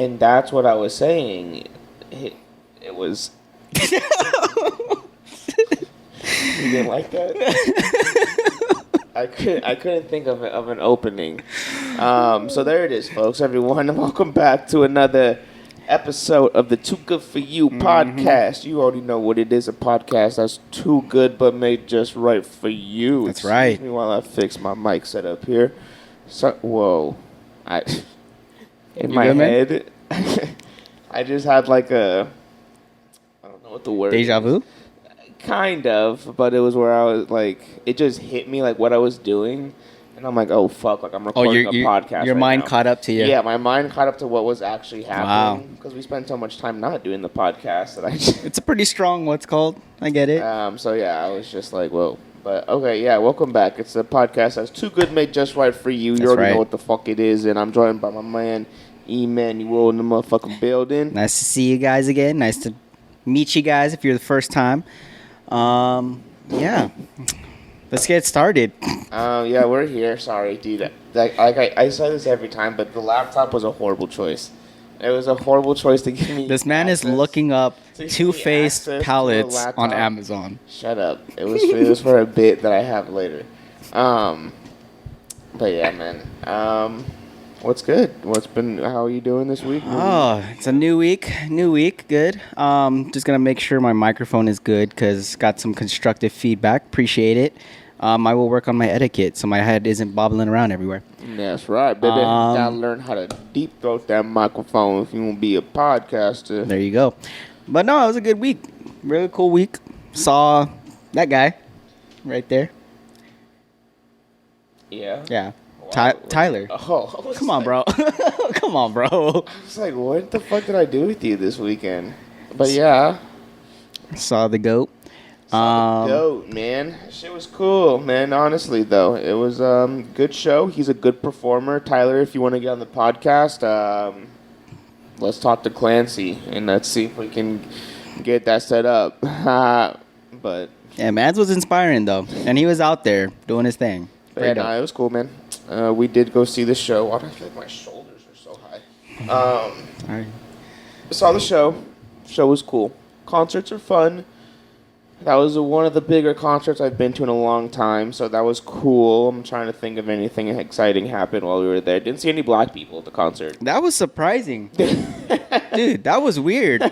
And that's what I was saying. It was. You didn't like that? I couldn't think of an opening. So there it is, folks. Everyone, welcome back to another episode of the Too Good For You podcast. You already know what it is, a podcast that's too good but made just right for you. That's right. Excuse me while I fix my mic setup here. So, whoa. In my head, I just had like I don't know what the word Deja vu? Kind of, but it was where I was like, it just hit me like what I was doing. And I'm like, oh, fuck, like I'm recording a podcast. Your mind caught up to you. Yeah, my mind caught up to what was actually happening. Because we spent so much time not doing the podcast that I just... It's a pretty strong what's called. I get it. So, yeah, I was just like, whoa. But, okay, yeah, welcome back. It's a podcast that's too good, made just right for you. You already know what the fuck it is. And I'm joined by my man, Eman. You roll in the motherfucking building. Nice to see you guys again. Nice to meet you guys if you're the first time. Yeah. Let's get started. Yeah, we're here. Sorry, dude. I say this every time, but the laptop was a horrible choice. It was a horrible choice to give me. This man is looking up Too-Faced palettes on Amazon. Shut up. It was for a bit that I have later. But yeah, man. What's good? How are you doing this week? Oh, it's a new week. Good. Just gonna make sure my microphone is good because got some constructive feedback. Appreciate it. I will work on my etiquette so my head isn't bobbling around everywhere. That's right, baby. Gotta learn how to deep throat that microphone if you want to be a podcaster. There you go. But no, it was a good week. Really cool week. Saw that guy right there. Yeah. Yeah. Wow. Tyler. Oh, come on, bro. Come on, bro. I was like, what the fuck did I do with you this weekend? But yeah. Saw the goat. Saw the goat, man. Shit was cool, man. Honestly, though, it was good show. He's a good performer. Tyler, if you want to get on the podcast, let's talk to Clancy and let's see if we can get that set up. But yeah, Mads was inspiring though, and he was out there doing his thing. It was cool, man. We did go see the show. Why do I feel like my shoulders are so high? Sorry. Saw the show. Show was cool. Concerts are fun. That was one of the bigger concerts I've been to in a long time, so that was cool. I'm trying to think of anything exciting happened while we were there. Didn't see any black people at the concert. That was surprising. Dude, that was weird.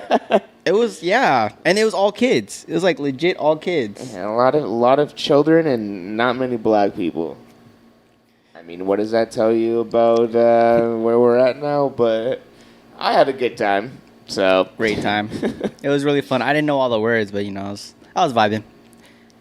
It was, yeah, and it was all kids. It was like legit all kids. Yeah, a lot of children and not many black people. I mean, what does that tell you about where we're at now? But I had a good time. So great time. It was really fun. I didn't know all the words, but I was vibing.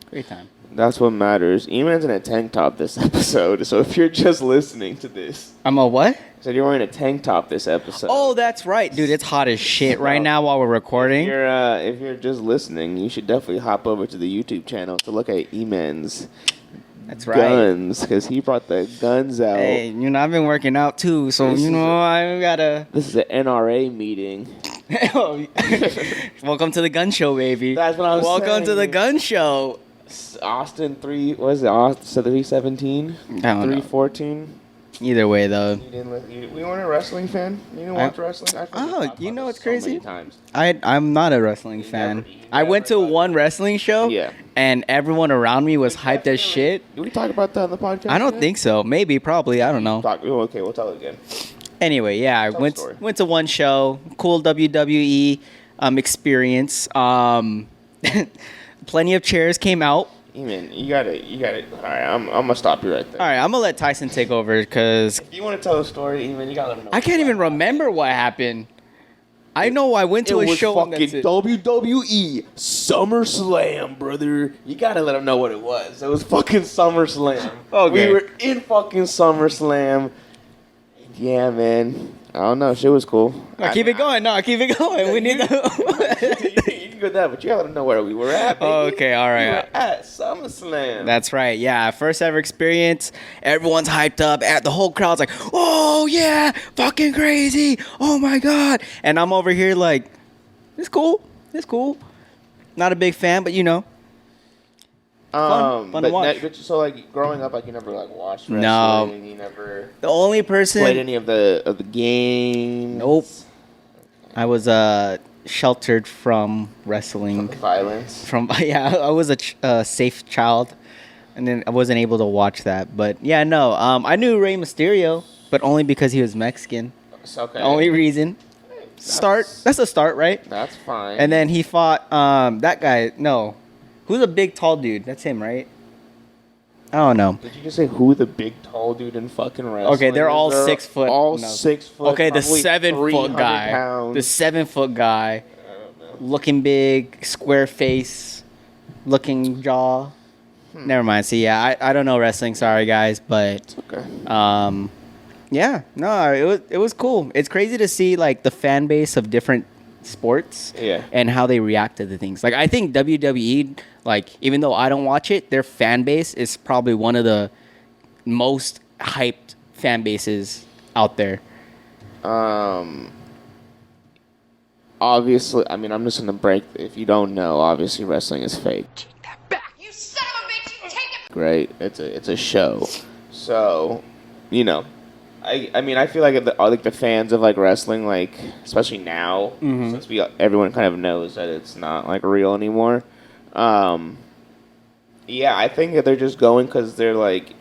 Great time. That's what matters. Eman's in a tank top this episode, so if you're just listening to this, I'm a what? I said you're wearing a tank top this episode. Oh, that's right, dude. It's hot as shit right now while we're recording. If you're just listening, you should definitely hop over to the YouTube channel to look at Eman's. That's right. Guns, because he brought the guns out. Hey, I've been working out too, so I gotta. This is an NRA meeting. Welcome to the gun show, baby. That's what I was saying. Welcome to the gun show. Austin 3, what is it? Austin 317? 314? Either way, though. We weren't a wrestling fan? You didn't watch wrestling? What's crazy? So many times. I'm not a wrestling fan. I went to one wrestling show, and everyone around me was hyped as shit. Did we talk about that on the podcast? I don't think so. Maybe, probably. I don't know. Okay, we'll tell it again. Anyway, yeah, I went to one show. Cool WWE experience. Plenty of chairs came out. Eman, you got it. All right, I'm gonna stop you right there. All right, I'm gonna let Tyson take over because if you want to tell a story, Eman, you gotta let me know. I can't even remember what happened. I know I went to a show. It was fucking WWE SummerSlam, brother. You gotta let them know what it was. It was fucking SummerSlam. Okay. We were in fucking SummerSlam. Yeah, man. I don't know. Shit was cool. Keep it going. Keep it going. We need to. You can go that, but you gotta let them know where we were at, baby. Okay, all right. We were at SummerSlam. That's right. Yeah, first ever experience. Everyone's hyped up. The whole crowd's like, "Oh yeah, fucking crazy! Oh my god!" And I'm over here like, "It's cool. It's cool." Not a big fan, but Fun to watch. So like growing up, like you never like watched wrestling. No. You never. The only person played any of the games. Nope. I was sheltered from wrestling. Violence. I was a safe child, and then I wasn't able to watch that. But yeah, no, I knew Rey Mysterio, but only because he was Mexican. It's okay. The only reason. That's a start, right? That's fine. And then he fought that guy. No, who's a big tall dude? That's him, right? I don't know. Did you just say who the big tall dude in fucking wrestling? Okay, they're all 6 foot. All no. 6 foot. Okay, the probably 7 foot 300 guy. pounds. The 7 foot guy. Looking big, square face, looking jaw. Never mind. See, yeah, I don't know wrestling. Sorry, guys, but Okay. yeah, no, it was cool. It's crazy to see like the fan base of different sports, Yeah. and how they react to the things. Like I think WWE, like even though I don't watch it, their fan base is probably one of the most hyped fan bases out there. Obviously, I mean, I'm just gonna break. If you don't know, obviously, wrestling is fake. Take that back! You son of a bitch! You take it! Right? It's a show. So, you know, I mean, I feel like the fans of like wrestling, like especially now, since everyone kind of knows that it's not like real anymore. Yeah, I think that they're just going because they're like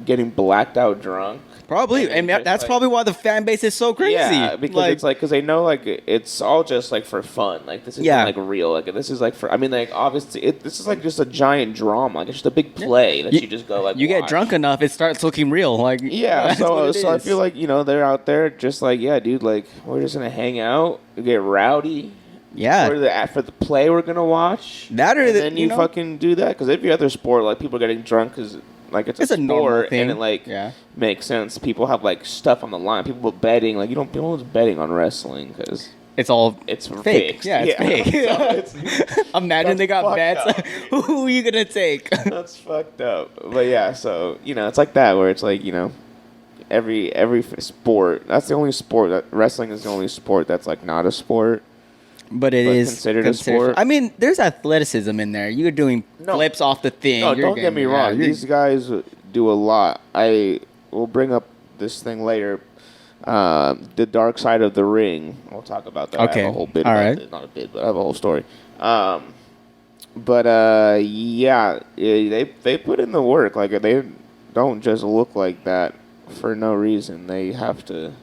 getting blacked out drunk. Probably, and that's probably why the fan base is so crazy. Yeah, because because they know like it's all just like for fun. Like this isn't like real. Like this is like for. I mean, like obviously, this is like just a giant drama. Like it's just a big play that you just go like. You get drunk enough, it starts looking real. Like yeah, so I feel like they're out there just like dude. Like we're just gonna hang out, get rowdy. Yeah. For the play we're gonna watch. That or then you fucking do that because every other sport like people are getting drunk because. Like it's a sport, and it makes sense. People have like stuff on the line. People betting, like people are betting on wrestling because it's fake. Fake. Yeah, it's fake. Imagine they got bets. Who are you gonna take? That's fucked up. But yeah, so it's like that where it's like every sport. That's the only sport that wrestling is the only sport that's like not a sport. But it is considered a sport. I mean, there's athleticism in there. You're doing flips off the thing. No, don't get me wrong. These guys do a lot. I will bring up this thing later. The dark side of the ring. We'll talk about that. Okay. I have a whole bit All about right. it. Not a bit, but I have a whole story. Yeah, they put in the work. Like they don't just look like that for no reason. They have to.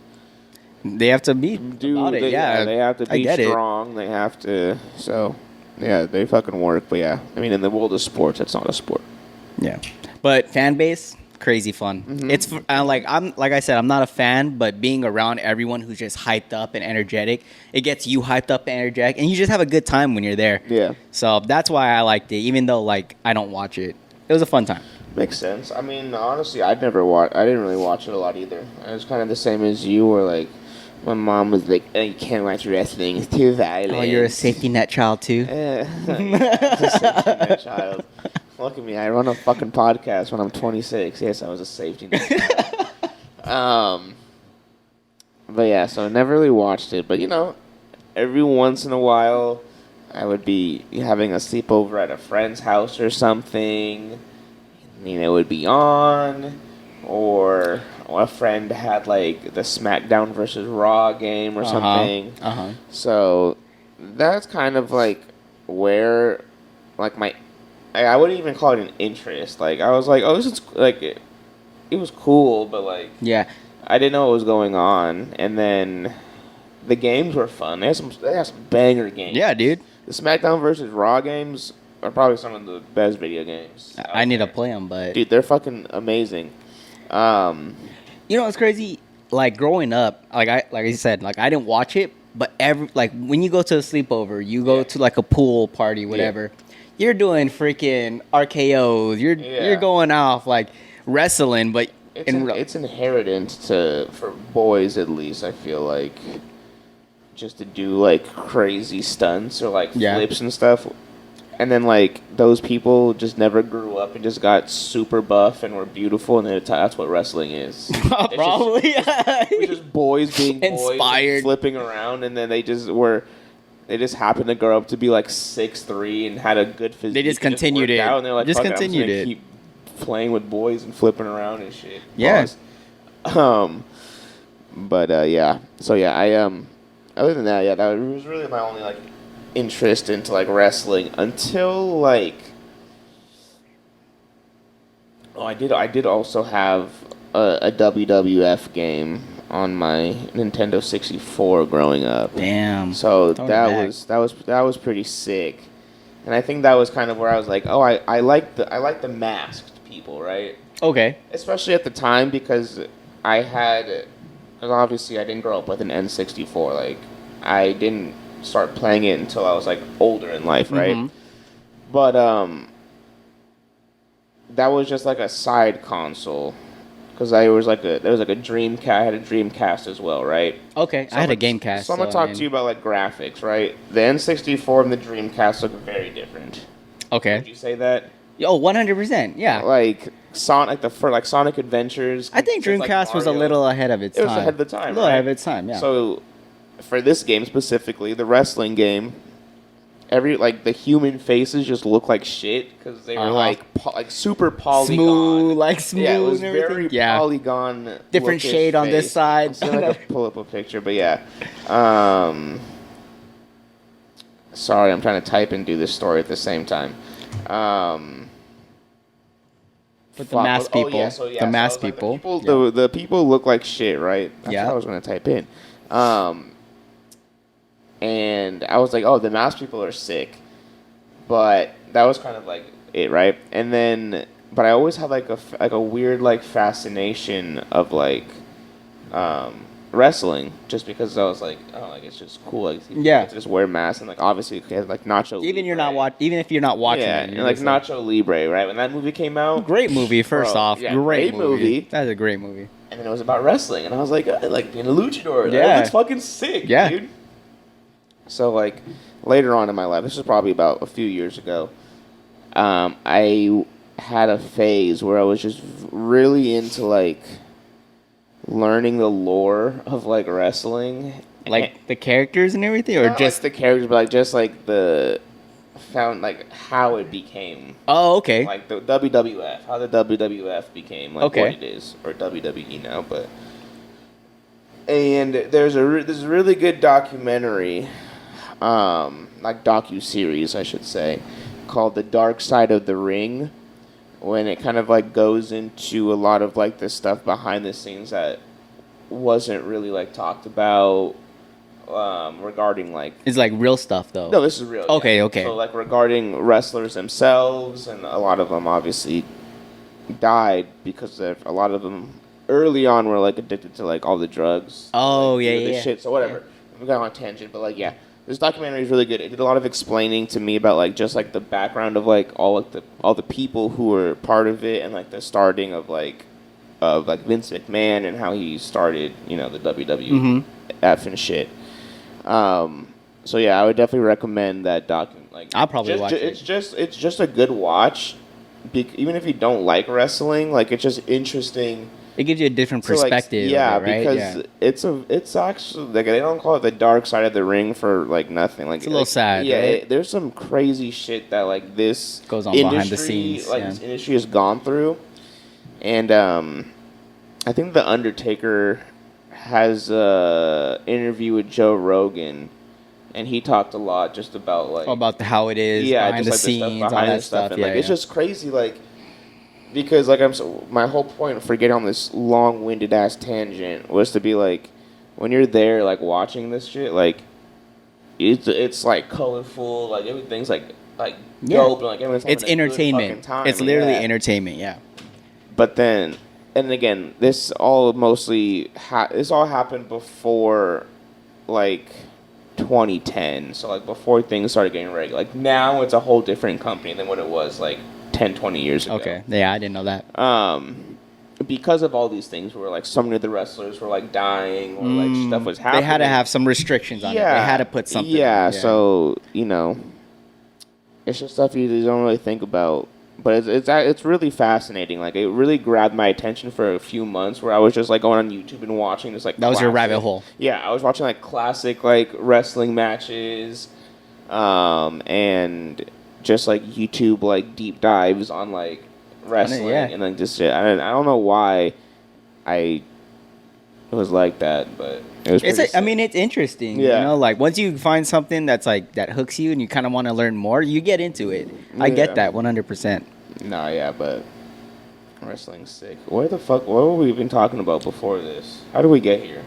They have to be about it. Yeah, they have to be strong. They have to. So, yeah, they fucking work. But yeah, I mean, in the world of sports, it's not a sport. Yeah, but fan base, crazy fun. Mm-hmm. It's like I said, I'm not a fan, but being around everyone who's just hyped up and energetic, it gets you hyped up and energetic, and you just have a good time when you're there. Yeah. So that's why I liked it, even though like I don't watch it. It was a fun time. Makes sense. I mean, honestly, I didn't really watch it a lot either. I was kind of the same as you, where like. My mom was like, oh, you can't watch wrestling. It's too violent. Oh, you're a safety net child, too? Yeah, a safety net child. Look at me. I run a fucking podcast when I'm 26. Yes, I was a safety net child. But yeah, so I never really watched it. But, every once in a while, I would be having a sleepover at a friend's house or something. It would be on. Or a friend had like the SmackDown versus Raw game or something. So that's kind of like where like I wouldn't even call it an interest. Like I was like, oh, this is like it was cool, but like I didn't know what was going on. And then the games were fun. They had some banger games. Yeah, dude. The SmackDown versus Raw games are probably some of the best video games. I need to play them, but dude, they're fucking amazing. It's crazy. Like growing up, like I said, like I didn't watch it, but when you go to a sleepover, you go to like a pool party, whatever. You're doing freaking RKO's. You're going off like wrestling, but it's inherent for boys at least. I feel like just to do like crazy stunts or like flips and stuff. And then, like, those people just never grew up and just got super buff and were beautiful, and that's what wrestling is. Probably. It's just boys being inspired, and flipping around, and then they just happened to grow up to be, like, 6'3" and had a good physique. They just continued it. Out, and they're like, just continued it. Keep playing with boys and flipping around and shit. Yeah. But, yeah. So, yeah, Other than that, yeah, that was really my only like interest into like wrestling until like. Oh, I did also have a WWF game on my Nintendo 64 growing up. Damn. So Throwing it that was pretty sick. And I think that was kind of where I was like, oh, I like the masked people, right? Okay. Especially at the time because because obviously I didn't grow up with an N64. Like I didn't start playing it until I was like older in life, right? Mm-hmm. But that was just like a side console because there was like a Dreamcast. I had a Dreamcast as well, right? Okay. So I had a Gamecast. So I'm gonna talk to you about like graphics, right? The N64 and the Dreamcast look very different. Okay. Would you say that? Oh, 100%. Yeah. Like Sonic Adventures. I think just like Dreamcast was a Mario. little ahead of its time. It was ahead of the time, A little right? ahead of its time, yeah. So for this game specifically, the wrestling game, the human faces just look like shit because they were like super polygon. Smooth Yeah, it was and everything. very Yeah. polygon. Different lookish shade on this face. side. I'll see if I can pull up a picture, but yeah. Sorry, I'm trying to type and do this story at the same time. With the masked people. The masked like, people. The people look like shit, right? That's Yeah. what I was going to type in. And I was like, oh, the masked people are sick. But that was kind of like it, right? And then, but I always had like a weird like fascination of like wrestling, just because I was like, oh, like it's just cool, like Yeah. to just wear masks and like obviously it has like Nacho. Even Libre. even if you're not watching Yeah, it, and you're like just Nacho Libre, right? When that movie came out, great movie. First bro, off, yeah, great movie. movie. That's a great movie. And then it was about wrestling, and I was like being a luchador. Yeah. That looks fucking sick, Yeah. dude. So like later on in my life, this was probably about a few years ago. I had a phase where I was just really into like learning the lore of like wrestling, Like the characters and everything, or not just like the characters, but like just like how it became. Oh, okay. Like the WWF, how the WWF became like Okay. what it is, or WWE now, but. And there's a really good documentary, like docu-series, I should say, called The Dark Side of the Ring, when it kind of like goes into a lot of like the stuff behind the scenes that wasn't really like talked about regarding like. It's like real stuff though. No, this is real. Okay, yeah. okay. So like regarding wrestlers themselves, and a lot of them obviously died because a lot of them early on were like addicted to like all the drugs. Oh, like, yeah, the yeah. shit. So whatever. We got on a tangent, but like yeah, this documentary is really good. It did a lot of explaining to me about like just like the background of like all the people who were part of it, and like the starting of like Vince McMahon and how he started, the WWF and shit. So yeah, I would definitely recommend that document. Like I'll probably watch it. It's just a good watch, even if you don't like wrestling. Like it's just interesting. It gives you a different perspective. Yeah, of it, right? because it's actually like they don't call it the dark side of the ring for like nothing. Like It's a little sad. Yeah, right? there's some crazy shit that like this Goes on industry, behind the scenes, like yeah. this industry has gone through, and I think the Undertaker has a interview with Joe Rogan, and he talked a lot just about like about how it is behind the just, like, scenes, stuff all that the stuff. and, Yeah, like it's just crazy, like. Because like my whole point for getting on this long-winded ass tangent was to be like, when you're there like watching this shit, like it's like colorful, like everything's like dope, and like everyone's having it's a good entertainment. fucking time, It's literally yeah. entertainment. Yeah. But then, and again, this all happened before like 2010, so like before things started getting regular. Like now, it's a whole different company than what it was like 10, 20 years ago. Okay. Yeah, I didn't know that. Because of all these things where like so many of the wrestlers were like dying or like stuff was happening. They had to have some restrictions on it. They had to put something. Yeah, so it's just stuff you don't really think about. But it's really fascinating. Like it really grabbed my attention for a few months, where I was just like going on YouTube and watching this like. That was your classic- rabbit hole. Yeah, I was watching like classic like wrestling matches, and just like YouTube like deep dives on like wrestling, Yeah. and like just shit. I don't know why I was like that, but it was. I mean, it's interesting. Yeah. You know, like once you find something that's like that hooks you and you kind of want to learn more, you get into it. I get that 100%. Nah, yeah, but wrestling's sick. What were we even talking about before this? How did we get here?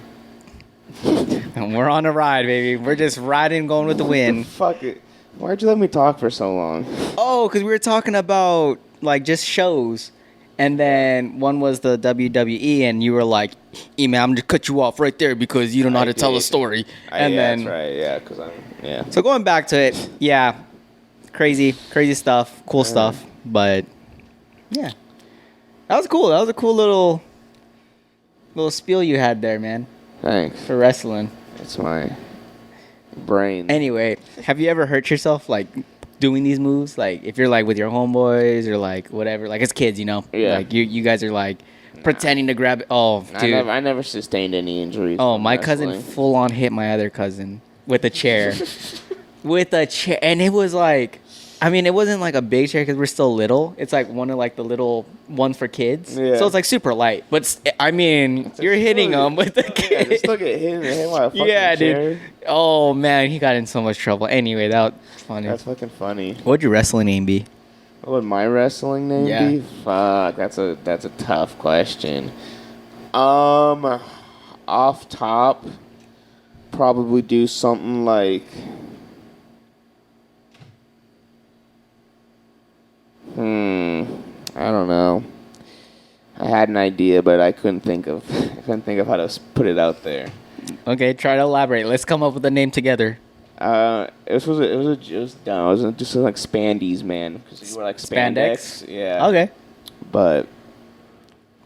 And we're on a ride, baby. We're just riding, going with the wind. Fuck it. Why'd you let me talk for so long? Oh, because we were talking about like just shows. And then one was the WWE, and you were like, "Man, I'm gonna cut you off right there because you don't know how to tell a story." And then, that's right, yeah, because yeah. So going back to it, yeah, crazy stuff, cool stuff, but yeah, that was cool. That was a cool little spiel you had there, man, Thanks. for wrestling. It's my brain. Anyway, have you ever hurt yourself like doing these moves? Like if you're like with your homeboys or like whatever, like as kids, you know, Yeah. like you guys are like pretending to grab it. Oh, dude. I never sustained any injuries. Oh, from my wrestling. cousin full on hit my other cousin with a chair. And it was like, I mean, it wasn't like a big chair because we're still little. It's like one of like the little ones for kids. Yeah. So it's like super light. But I mean, you're hitting them with the Yeah, kid. just look at him while a fucking Yeah, chair. dude. Oh man, he got in so much trouble. Anyway, that was funny. That's fucking funny. What'd your wrestling name be? What would my wrestling name Yeah. be? Fuck, that's a tough question. Off top, probably do something like. I don't know. I had an idea, but I couldn't think of how to put it out there. Okay, try to elaborate. Let's come up with a name together. It was dumb. It was just like Spandies, man. Because you were like spandex. Yeah. Okay. But it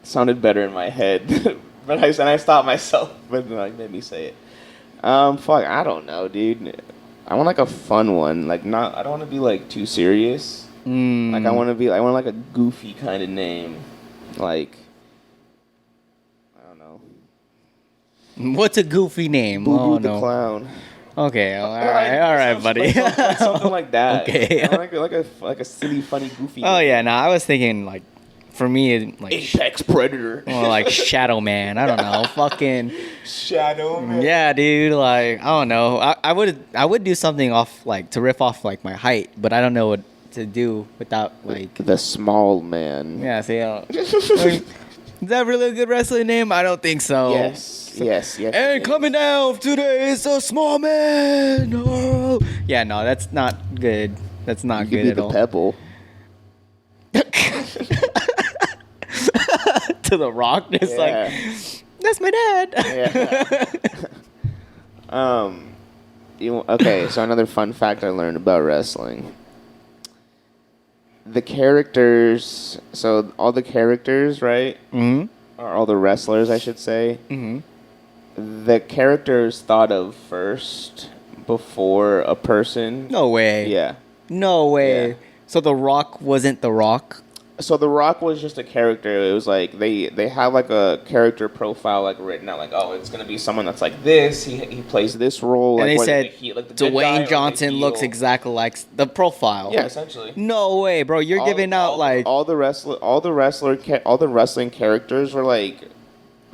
sounded better in my head. But I stopped myself, but like made me say it. Fuck, I don't know, dude. I want like a fun one. Like I don't want to be like too serious. Like I want like a goofy kind of name. Like I don't know. What's a goofy name? Boo Boo Oh the no. Clown. Okay, all right, buddy. Something like that. Okay. I want like a silly, funny, goofy. Oh name. yeah, no, I was thinking like, for me, like Apex Predator. or like Shadow Man. I don't know, fucking Shadow Man. yeah, dude. Like I don't know. I would do something off like to riff off like my height, but I don't know what to do without like The Small Man. yeah. See, is that really a good wrestling name? I don't think so. Yes. And it coming down today is the Small Man. Oh. Yeah, no, that's not good. That's not is. You good could be at all. the Pebble. To the Rock, just Yeah. like that's my dad. Yeah. Okay, so another fun fact I learned about wrestling. The characters, so all the characters, right? Mm-hmm. Or all the wrestlers, I should say. Mm-hmm. The characters thought of first before a person. No way. Yeah. No way. Yeah. So the Rock wasn't the Rock. So The Rock was just a character. It was like they have like a character profile like written out, like, oh, it's gonna be someone that's like this. He plays this role. And like, they said like the good guy or Dwayne the Johnson looks heel. exactly like the profile. Yeah, essentially. No way, bro. You're giving out like all the wrestling characters were like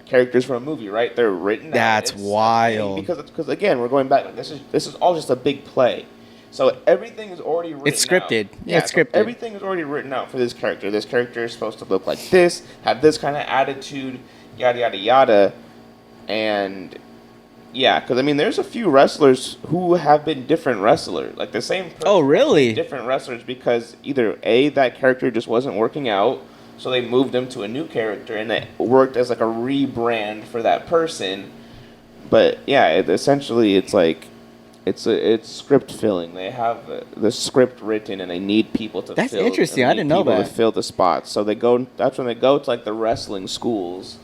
characters from a movie, right? They're written. That's out. wild. Because again, we're going back. Like, this is all just a big play. So everything is already written. It's scripted. Out. Yeah, it's scripted. Everything is already written out for this character. This character is supposed to look like this, have this kind of attitude, yada yada yada, and yeah, because I mean, there's a few wrestlers who have been different wrestlers, like the same. Person Oh, really? Different wrestlers because either A, that character just wasn't working out, so they moved them to a new character, and it worked as like a rebrand for that person. But yeah, essentially, it's like. It's script filling. They have the script written, and they need people to. That's fill, interesting. I didn't know people that. to fill the spots. So they go. That's when they go to like the wrestling schools,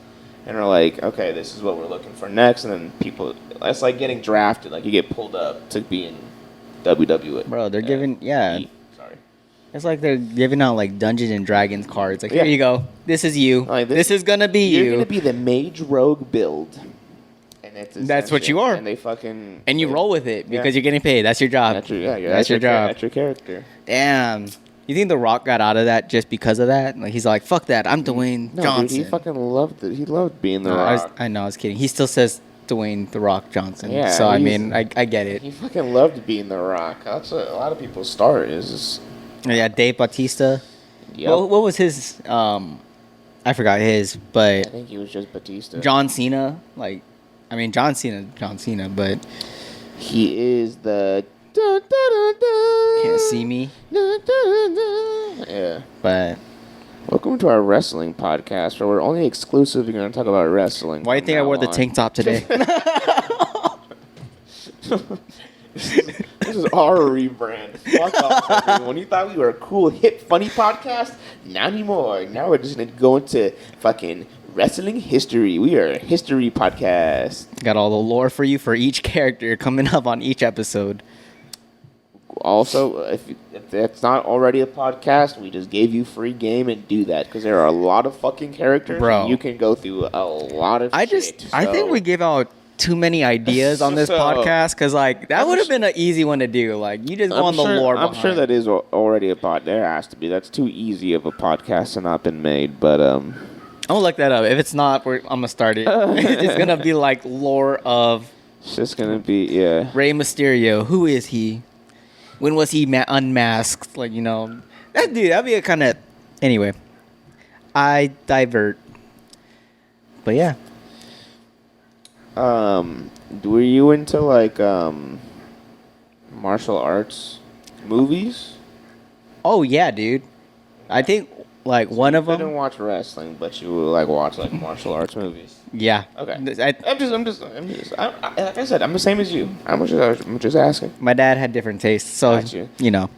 and are like, okay, this is what we're looking for next. And then people. It's like getting drafted. Like you get pulled up to be in WWE. Bro, they're giving Sorry. It's like they're giving out like Dungeons and Dragons cards. Like Yeah. here you go. This is you. Like, this is gonna be you. You're gonna be the mage rogue build. That's what you are. And they fucking. And you roll with it because you're getting paid. That's your job. That's your That's your job. That's your character. Damn. You think The Rock got out of that just because of that? Like he's like, fuck that, I'm Dwayne No, Johnson. dude, he fucking loved it. He loved being The No, Rock. I know, I was kidding. He still says Dwayne The Rock Johnson. Yeah, So I mean, I get it. He fucking loved being The Rock. That's what a lot of people's start is. Yeah, Dave Bautista. Yep. What was his? I forgot his, I but think he was just Batista. John Cena. Like, I mean, John Cena, but He is the. Dun, dun, dun, dun, can't see me. dun, dun, dun. Yeah. But Welcome to our wrestling podcast, where we're only exclusively going to talk about wrestling. why do you think I wore the tank top today? This is our rebrand. Fuck off, everyone. You thought we were a cool, hip, funny podcast? Not anymore. Now we're just going to go into fucking wrestling history. We are a history podcast. Got all the lore for you for each character coming up on each episode. Also, if that's not already a podcast, we just gave you free game and do that because there are a lot of fucking characters. Bro. And you can go through a lot of I shit. think we gave out too many ideas on this So- podcast because like that would have been an easy one to do. Like you just go on the lore. I'm sure that is already a pod. There has to be. That's too easy of a podcast to not been made. But I'm gonna look that up. If it's not, I'm gonna start it. It's gonna be like lore of it's just gonna be Rey Mysterio. Who is he? When was he unmasked? Like that'd be a kind of. Anyway, I divert. But yeah, Were you into like martial arts movies? oh yeah, dude. I think like one of You didn't them. watch wrestling, but you would like watch like martial arts movies. Yeah. Okay. I, Like I said, I'm the same as you. I'm just asking. my dad had different tastes, so Gotcha.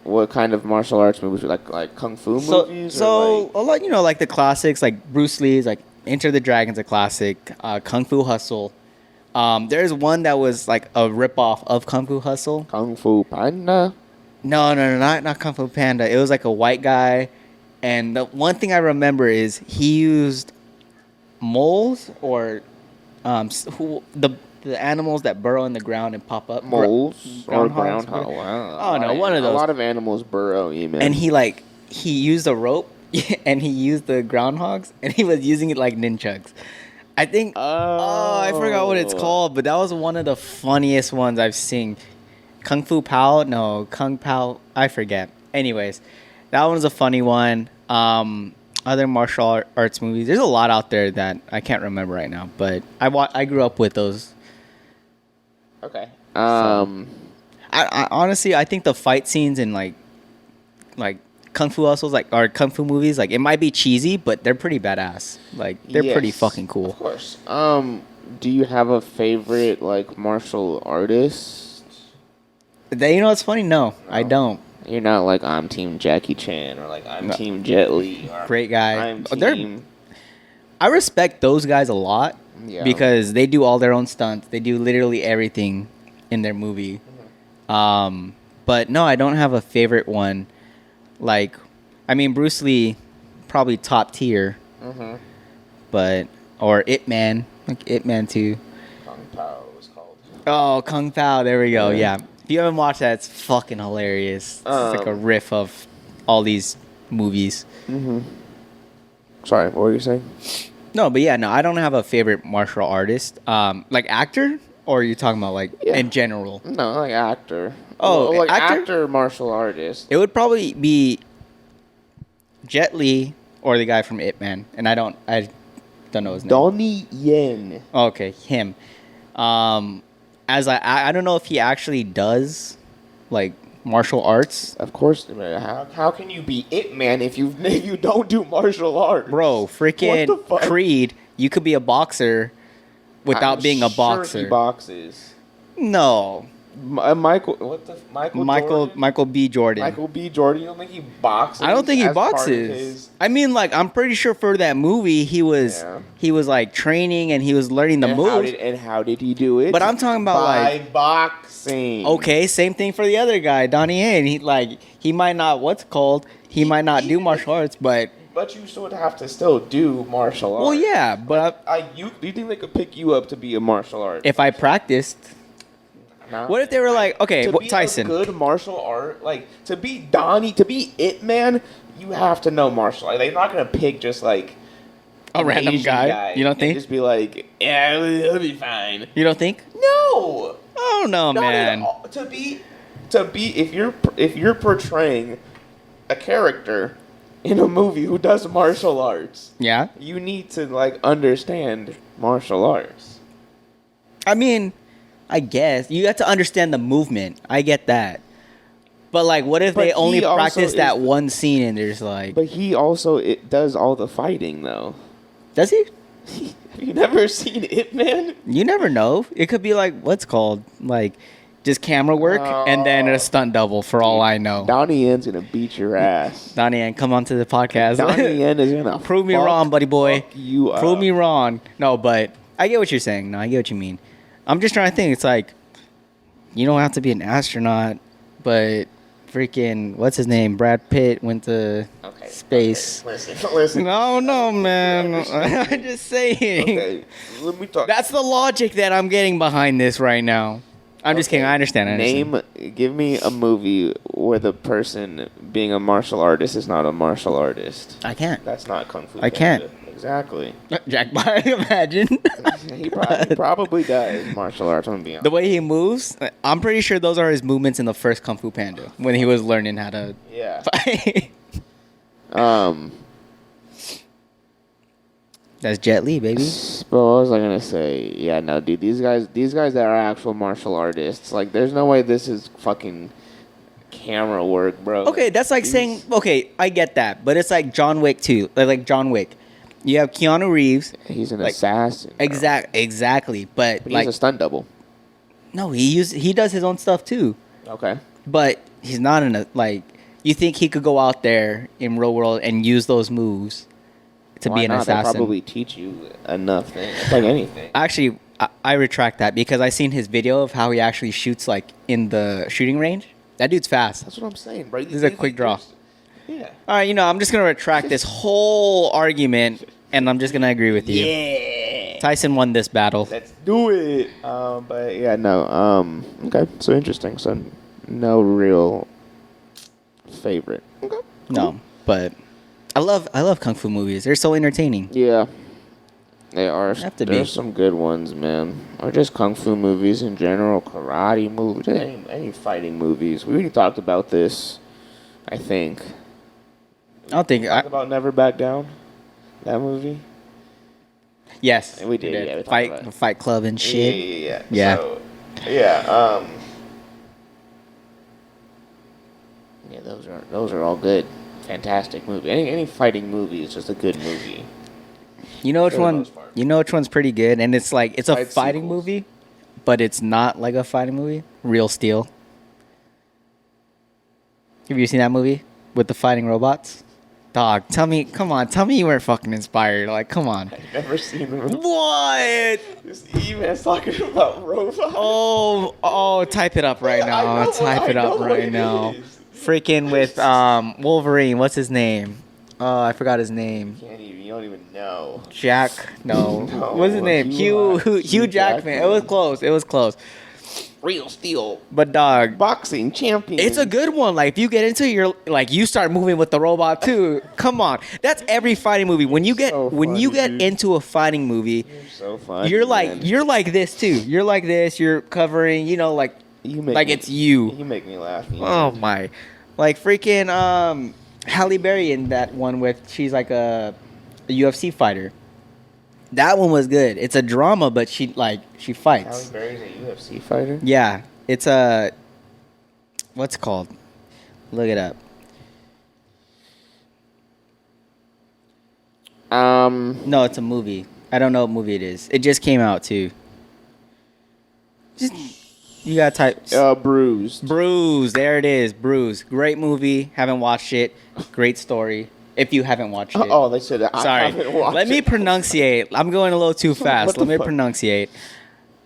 What kind of martial arts movies? Like kung fu movies? So a lot, like the classics, like Bruce Lee's, like Enter the Dragon's a classic. Kung Fu Hustle. There's one that was like a ripoff of Kung Fu Hustle. Kung Fu Panda? No, not Kung Fu Panda. It was like a white guy, and the one thing I remember is he used moles or the animals that burrow in the ground and pop up. Moles or Groundhogs, groundhog? Wow. Oh, no, one of those. A lot of animals burrow, man. And he used a rope and he used the groundhogs and he was using it like nunchucks. I think. Oh, I forgot what it's called, but that was one of the funniest ones I've seen. Kung Fu Pao? No, Kung Pao. I forget. Anyways, that one's a funny one. Other martial arts movies. There's a lot out there that I can't remember right now, but I grew up with those. Okay. I honestly, I think the fight scenes in like Kung Fu hustles, or Kung Fu movies, like it might be cheesy, but they're pretty badass. Like they're pretty Yes, fucking cool. Of course. Do you have a favorite like martial artist? It's funny. No, I don't. You're not like I'm Team Jackie Chan or like I'm Team Jet Li. Or Great guy. I'm team. I respect those guys a lot Yeah. because they do all their own stunts. They do literally everything in their movie. But no, I don't have a favorite one. Like, I mean, Bruce Lee, probably top tier. But or Ip Man, like Ip Man 2. Kung Pao was called. Oh, Kung Pao. There we go. Yeah. Yeah. If you haven't watched that, it's fucking hilarious. It's like a riff of all these movies. Sorry, what were you saying? No, but yeah, no, I don't have a favorite martial artist. Like actor, or are you talking about like in general? No, like actor. Oh, like actor? martial artist. It would probably be Jet Li or the guy from Ip Man, and I don't know his name. Donnie Yen. Okay, him. As I don't know if he actually does like martial arts. Of course, man. How can you be Ip Man if you don't do martial arts? Bro, freaking What the fuck? Creed, you could be a boxer without I'm being a sure boxer. He boxes. No. Michael. What the Jordan? Michael B. Jordan. Michael B. Jordan. You don't think he boxes? I don't think he as part of boxes. his- I mean, like, I'm pretty sure for that movie, he was like training and he was learning the moves. How did he do it? But I'm talking about by like boxing. okay, same thing for the other guy, Donnie Yen. He might not he might not do martial arts, but But you still have to still do martial arts. well, yeah. But Do you think they could pick you up to be a martial artist? if I practiced, Nah. What if they were like, okay, To be Tyson. a good martial art, like to be Donnie, to be It Man, you have to know martial art. They're not gonna pick just like A an random Asian guy? You don't and think? just be like, yeah, it'll be fine. You don't think? No. Oh no, Not man. even- to be if you're portraying a character in a movie who does martial arts, Yeah. you need to like understand martial arts. I mean, I guess you have to understand the movement. I get that. But like, what if But they only he also practice is that the- one scene and there's like, But he also does all the fighting though. does he? Have you never seen It Man? You never know. It could be like what's called like just camera work and then a stunt double for all I know. Donnie Yen's gonna beat your ass. Donnie Yen, come on to the podcast. Donnie Yen is gonna Prove me fuck- wrong, buddy boy. fuck you Prove up. me wrong. No, but I get what you're saying. No, I get what you mean. I'm just trying to think. It's like you don't have to be an astronaut, but freaking what's his name? Brad Pitt went to space. Okay. Listen. No, man. I'm just saying. Okay, let me talk. That's the logic that I'm getting behind this right now. I'm just kidding. I understand. Give me a movie where the person being a martial artist is not a martial artist. I can't. That's not Kung Fu I can't. Panda. Exactly. Jack Black, imagine. He probably does martial arts. I'm gonna be honest. The way he moves, I'm pretty sure those are his movements in the first Kung Fu Panda when he was learning how to Yeah. fight. That's Jet Li, baby. But what was I gonna say? Yeah, no, dude. These guys that are actual martial artists, like, there's no way this is fucking camera work, bro. Okay, that's like saying, okay, I get that, but it's like John Wick too. Like John Wick, you have Keanu Reeves. He's an like, assassin. bro. Exactly. But But like, he's a stunt double. no, he does his own stuff too. Okay. But he's not in a like. You think he could go out there in real world and use those moves to Why be an not? They assassin? probably teach you enough things. It's like anything. Actually, I retract that because I seen his video of how he actually shoots like in the shooting range. That dude's fast. That's what I'm saying, bro. This is a quick draw. Yeah. All right, I'm just gonna retract this whole argument, and I'm just gonna agree with you. Yeah. Tyson won this battle. Let's do it. But yeah, no. Okay. So interesting. So no real favorite. Okay. No, but I love kung fu movies. They're so entertaining. Yeah. They are. Have to be. There's some good ones, man. Or just kung fu movies in general, karate movies, any fighting movies. We already talked about this, I think. I don't think Talk about Never Back Down, that movie. yes, We did, yeah, we talked about it. Fight Club and shit. Yeah. Yeah. So, yeah. Yeah, those are all good, fantastic movie. Any fighting movie is just a good movie. You know which For the one? most part. You know which one's pretty good, and it's like it's a Fight fighting sequels. movie, but it's not like a fighting movie. Real Steel. Have you seen that movie with the fighting robots? Dog, tell me you weren't fucking inspired. Like, come on. I've never seen the movie. What? This E-Man's talking about robots. Oh, type it up right now. I know Type it up what right it now. is. Freaking with Wolverine. What's his name? Oh, I forgot his name. You don't even know. Jack. No. No, What's his name? Hugh Hugh Jackman. It was close. It was close. Real Steel. But dog, Boxing champion. it's a good one. Like if you get into your like you start moving with the robot too. Come on. That's every fighting movie. When you get So funny, dude. into a fighting movie, You're so funny. you're man. like this too. You're like this. You're covering, like You make like me- it's you. You make me laugh. Oh my. Like freaking Halle Berry in that one with she's like a UFC fighter. That one was good. It's a drama, but she fights. Halle Berry's a UFC fighter. Yeah, it's a what's it called? Look it up. No, it's a movie. I don't know what movie it is. It just came out too. Just you gotta type Bruised. Bruise. There it is. Bruise. Great movie. Haven't watched it. Great story. If you haven't watched it. Oh, they said I Sorry. haven't watched Let me it. pronunciate. I'm going a little too fast. What the Let me fuck? pronunciate.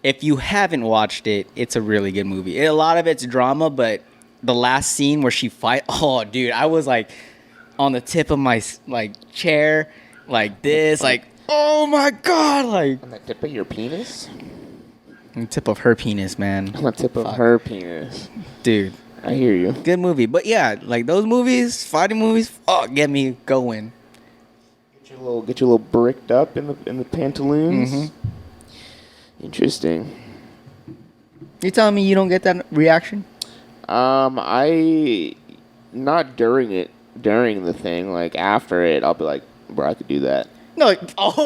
If you haven't watched it, it's a really good movie. A lot of it's drama, but the last scene where she fight, oh, dude, I was like on the tip of my chair, like this, like oh my god, like On the tip of your penis? The tip of her penis, man. On the tip of her penis. Dude. I hear you. Good movie. But yeah, like those movies, fighting movies, get me going. Get you a little bricked up in the pantaloons. Mm-hmm. Interesting. You telling me you don't get that reaction? I not during the thing, like after it, I'll be like, bro, I could do that. No,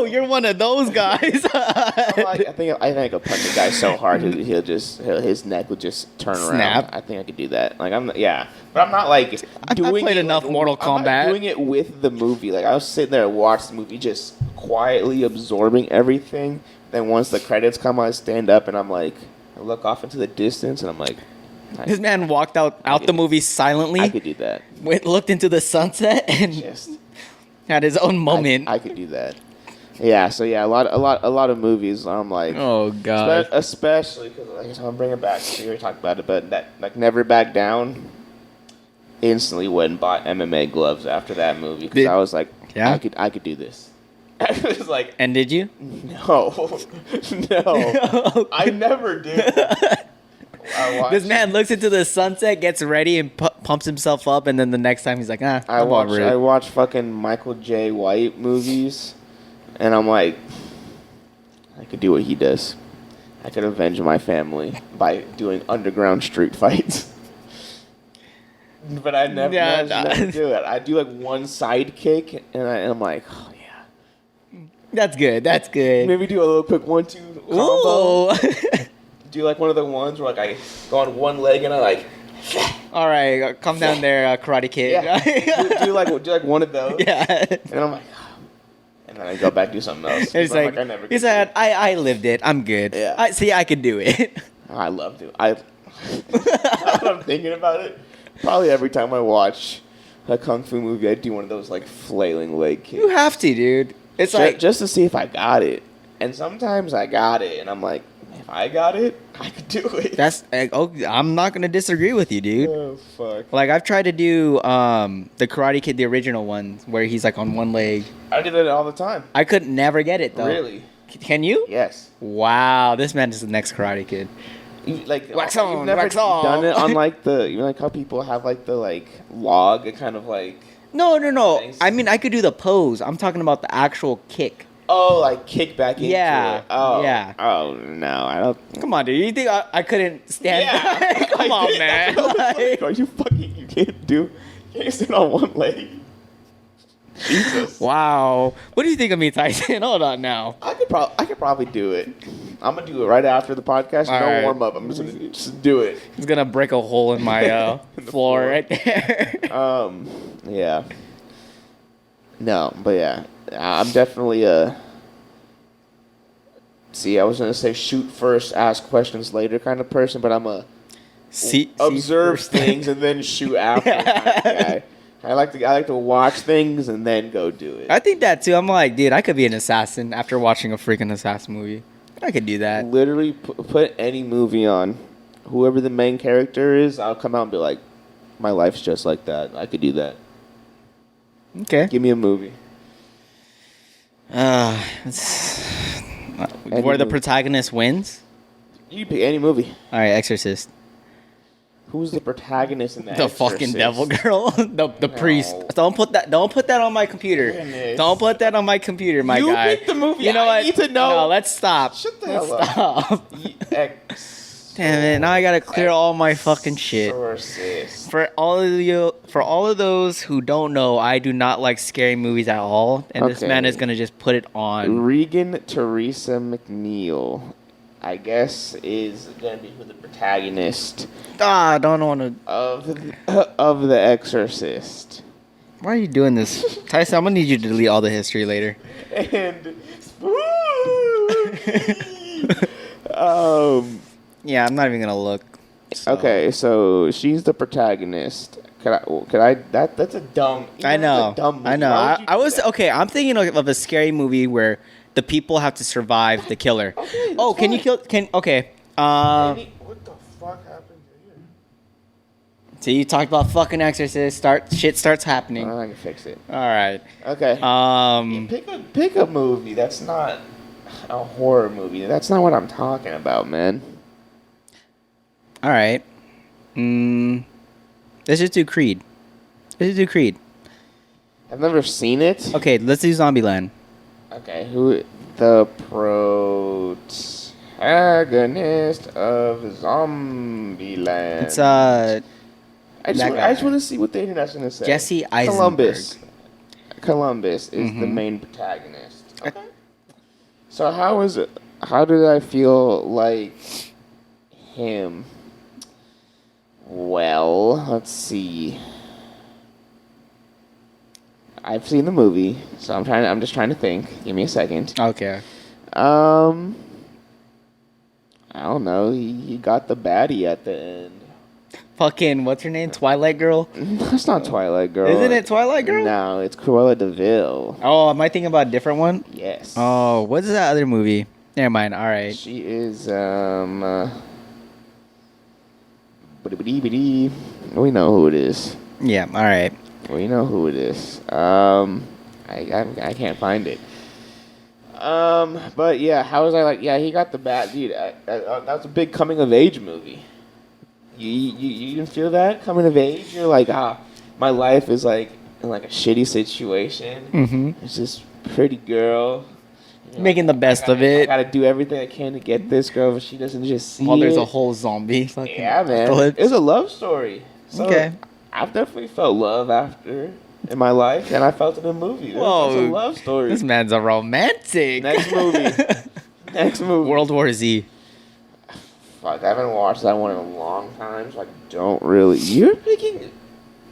you're one of those guys. I think I could punch a guy so hard his neck will just turn Snap. around. I think I could do that. Like but I'm not like doing. I played it enough like, Mortal I'm Kombat. not doing it with the movie. Like I was sitting there and watching the movie, just quietly absorbing everything. Then once the credits come, I stand up and I'm like, I look off into the distance and I'm like, This man walked out the movie silently. I could do that. Looked into the sunset and Just had his own moment. I could do that. Yeah. So yeah, a lot of movies. I'm like, oh god. Especially because I guess I'll bring it back. We already talked about it, but that like Never Back Down. Instantly went and bought MMA gloves after that movie because I was like, yeah, I could do this. I was like, and did you? No, I never did. This man looks into the sunset, gets ready, and pumps himself up, and then the next time he's like, I watch fucking Michael J. White movies, and I'm like, I could do what he does. I could avenge my family by doing underground street fights. But I never do it. I do like one side kick, and I'm like, oh yeah, that's good. That's good. Maybe do a little quick 1-2 combo. Do like one of the ones where like I go on one leg and I like. All right, come down there, Karate Kid. Yeah. do like one of those. Yeah. And I'm like, and then I go back do something else. He's like, he said, I lived it. I'm good. Yeah. I could do it. I love to. Now that I'm thinking about it, probably every time I watch a kung fu movie, I do one of those like flailing leg kicks. You have to, dude. It's like just to see if I got it. And sometimes I got it, and I'm like, if I got it, I could do it. I'm not gonna disagree with you, dude. Oh fuck! Like I've tried to do the Karate Kid, the original one, where he's like on one leg. I do that all the time. I could never get it though. Really? Can you? Yes. Wow, this man is the next Karate Kid. You've on, never wax off. done it on like like how people have like the like log, kind of like. No. Things. I mean, I could do the pose. I'm talking about the actual kick. Oh, like kick back into it. Oh, yeah. Oh no, I don't. Come on, dude. You think I couldn't stand? Yeah. Come on, man. Like, are you fucking? You can't sit on one leg. Jesus. Wow. What do you think of me, Tyson? Hold on now. I could probably do it. I'm gonna do it right after the podcast. All no right. warm up. I'm just gonna do it. He's gonna break a hole in my floor right there. Yeah. No, but yeah, I'm definitely See, I was gonna say shoot first, ask questions later kind of person, but I'm a observe things and then shoot after kind of guy. I like to watch things and then go do it. I think that too. I'm like, dude, I could be an assassin after watching a freaking assassin movie. I could do that. Literally put any movie on, whoever the main character is, I'll come out and be like, my life's just like that. I could do that. Okay. Give me a movie. Where the protagonist wins? You pick any movie. All right, Exorcist. Who's the protagonist in that? The fucking devil girl, the priest. Don't put that on my computer. Goodness. Don't put that on my computer, my You guy. picked the movie. You know I what? need to know. No, let's stop. Shut the Let's hell up. stop. Damn it! Now I gotta clear all my fucking shit. Exorcist. For all of those who don't know, I do not like scary movies at all, and this Okay. man is gonna just put it on. Regan Teresa McNeil, I guess, is gonna be who the protagonist I don't want to. of The Exorcist. Why are you doing this, Tyson? I'm gonna need you to delete all the history later. And Yeah, I'm not even gonna look. So. Okay, so she's the protagonist. Could I? That's a dumb. I know. That's a dumb movie. I know. Why would you I do was that? okay. I'm thinking of a scary movie where the people have to survive the killer. Okay, Oh, that's can you fine. kill? Can okay. What the fuck happened here? So you talked about fucking Exorcist. Shit starts happening. I can fix it. All right. Okay. Um. Pick a movie that's not a horror movie. That's not what I'm talking about, man. All right. Let's just do Creed. I've never seen it. Okay, let's do Zombieland. Okay, who the protagonist of Zombieland? It's I that just guy. want to see what the internet's gonna say. Jesse Eisenberg. Columbus is the main protagonist. Okay. So how is it? How did I feel like him? Well, let's see. I've seen the movie, so I'm just trying to think. Give me a second. Okay. I don't know. He got the baddie at the end. Fucking, what's her name? Twilight Girl? That's not Twilight Girl. Isn't it Twilight Girl? No, it's Cruella de Vil. Oh, am I thinking about a different one? Yes. Oh, what is that other movie? Never mind. All right. She is we know who it is. Yeah. All right. We know who it is. I can't find it. But yeah, how was I like? Yeah, he got the bat, dude. That was a big coming of age movie. You didn't feel that coming of age? You're like, my life is like in like a shitty situation. Mm-hmm. It's this pretty girl. Making the best of it. I gotta do everything I can to get this girl, but she doesn't just see While there's it. a whole zombie. Fucking Yeah, man. apocalypse. It's a love story. So Okay. I've definitely felt love after in my life, and I felt it in a movie. Whoa. It's a love story. This man's a romantic. Next movie. Next movie. World War Z. Fuck, I haven't watched that one in a long time, so I don't really. You're picking.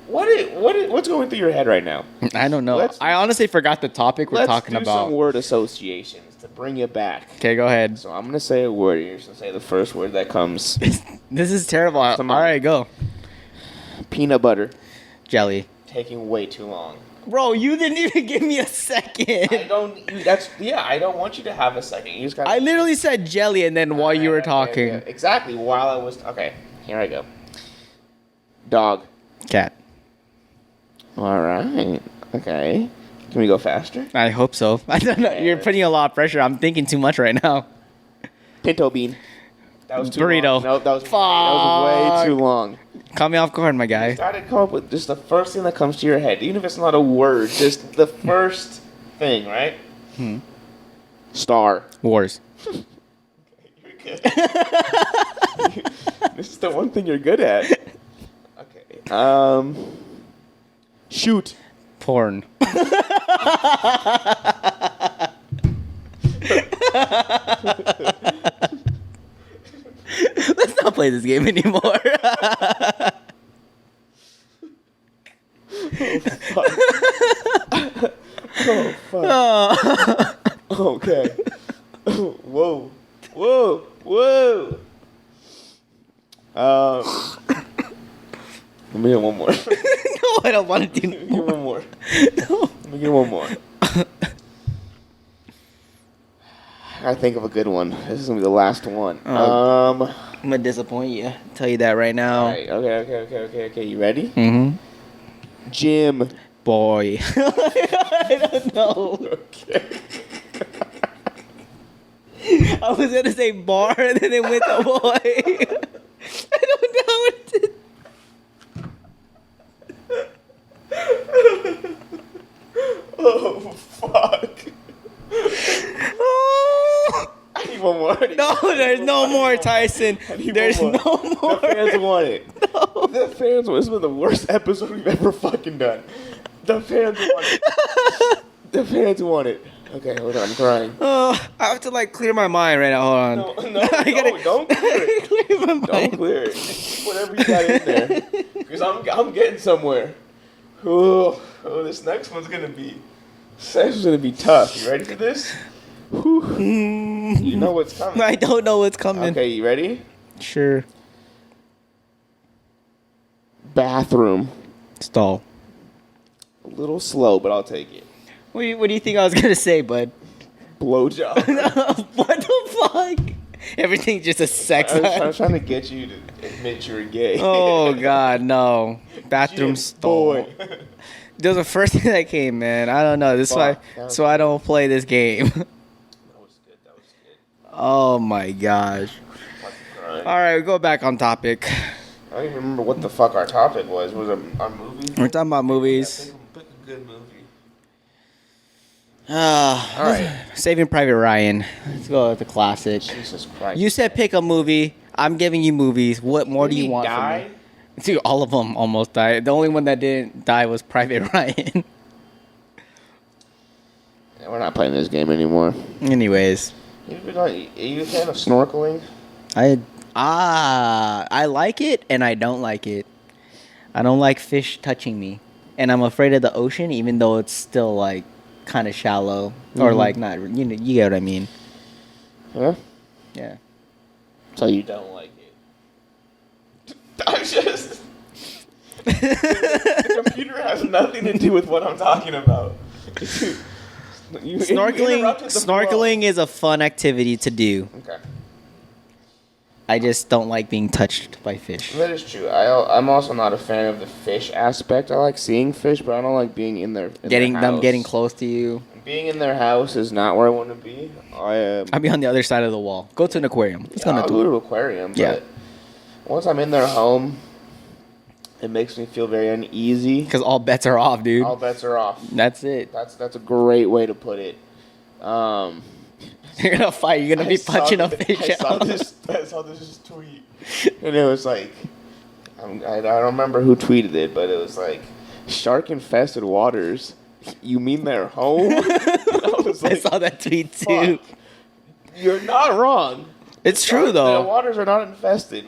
What's going through your head right now? I don't know. Let's- I honestly forgot the topic we're talking Let's do about. some word associations to bring you back. Okay, go ahead. So I'm gonna say a word. You're just gonna say the first word that comes. This is terrible. All Come on. right, go. Peanut butter. Jelly. Taking way too long. Bro, you didn't even give me a second. I don't want you to have a second. You just got. I literally said jelly, and then while you were talking. Yeah. Exactly. While I was okay. Here I go. Dog. Cat. All right. Okay. Can we go faster? I hope so. I don't know. You're putting a lot of pressure. I'm thinking too much right now. Pinto bean. That was too Burrito. long. No, that was way too long. Caught me off guard, my You guy. gotta come up with just the first thing that comes to your head, even if it's not a word. Just the first thing, right? Star. Wars. You're good. This is the one thing you're good at. Okay. Shoot. Porn. Let's not play this game anymore. Oh, fuck. Okay. Whoa. Whoa. Whoa. Let me get one more. No, I don't want to do Let me get one more. no. Let me get one more. I think of a good one. This is gonna be the last one. I'm gonna disappoint you. Tell you that right now. Alright, okay. You ready? Mm-hmm. Jim. Boy. I don't know. Okay. I was gonna say bar, and then it went to boy. I don't know what to. Oh, fuck. Oh. I need one more. No, there's no more, Tyson. I need There's one no more. The fans more. want it. No. The fans want it. This has been the worst episode we've ever fucking done. The fans want it. The fans want it. Okay, hold on. I'm crying. Oh, I have to like clear my mind right now. Hold on. No, I gotta don't clear it. clear my mind. Don't clear it. Whatever you got in there. Because I'm getting somewhere. Oh, this next one's going to be... This next one's going to be tough. You ready for this? Whew. You know what's coming. I don't know what's coming. Okay, you ready? Sure. Bathroom. Stall. A little slow, but I'll take it. What do you think I was gonna say, bud? Blowjob. What the fuck? Everything's just a sex. I was trying to get you to admit you were gay. Oh God, no! Bathroom Jim, stall. boy. That was the first thing that came, man. I don't know. This is why. Fuck, that was So I don't play this game. That was good. Oh my gosh. All right, go back on topic. I don't even remember what the fuck our topic was. Was it our movie? We're talking about movies. Pick a good movie. All right. Saving Private Ryan. Let's go with the classic. Jesus Christ. You said pick a movie. I'm giving you movies. What more do you want die? from me? Dude, all of them almost died. The only one that didn't die was Private Ryan. Yeah, we're not playing this game anymore. Anyways. Are you a fan of snorkeling? I like it and I don't like it. I don't like fish touching me. And I'm afraid of the ocean even though it's still like kind of shallow or like not, you get what I mean. Huh? Yeah. So you don't like it. I'm just the computer has nothing to do with what I'm talking about. Snorkeling is a fun activity to do. Okay. I just don't like being touched by fish. That is true. I'm also not a fan of the fish aspect. I like seeing fish, but I don't like being in their Getting close to you. Being in their house is not where I want to be. I'll be on the other side of the wall. Go to an aquarium. I'll go to an aquarium. But once I'm in their home, it makes me feel very uneasy. Because all bets are off, dude. All bets are off. That's it. That's a great way to put it. You're gonna fight. You're gonna be punching a fish out. I saw this tweet, and it was like, I don't remember who tweeted it, but it was like, shark-infested waters. You mean they're home? I saw that tweet too. Fuck. You're not wrong. It's true though. The waters are not infested.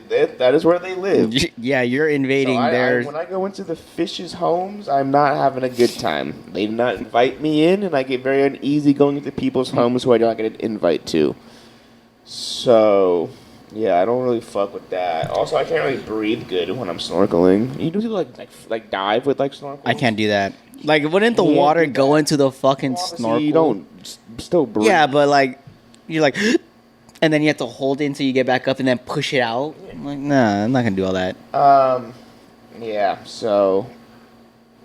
That is where they live. Yeah, you're invading theirs. When I go into the fish's homes, I'm not having a good time. They do not invite me in, and I get very uneasy going into people's homes who I don't get an invite to. So, yeah, I don't really fuck with that. Also, I can't really breathe good when I'm snorkeling. You do like dive with like snorkel? I can't do that. Like, wouldn't the water go into the fucking snorkel? You don't still breathe. Yeah, but like, you're like, and then you have to hold it until you get back up and then push it out. I'm like, nah, I'm not gonna do all that. Yeah. So,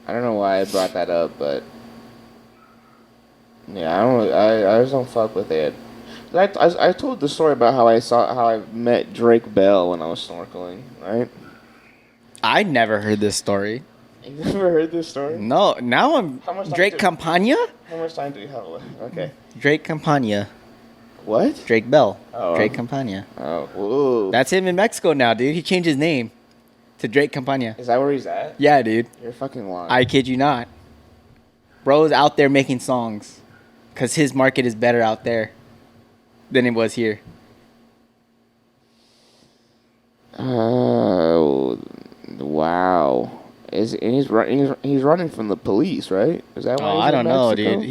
I don't know why I brought that up, but yeah, I just don't fuck with it. I told the story about how I met Drake Bell when I was snorkeling, right? I never heard this story. You never heard this story? No, now I'm Drake Campagna? How much time do we have left? Okay. Drake Campagna. What? Drake Bell. Oh. Drake Campagna. Oh, whoa. That's him in Mexico now, dude. He changed his name to Drake Campagna. Is that where he's at? Yeah, dude. You're fucking lying. I kid you not. Bro's out there making songs because his market is better out there than it was here. Oh, wow. He's running from the police, right? Is that why? Oh, he's I in don't know, Mexico? dude.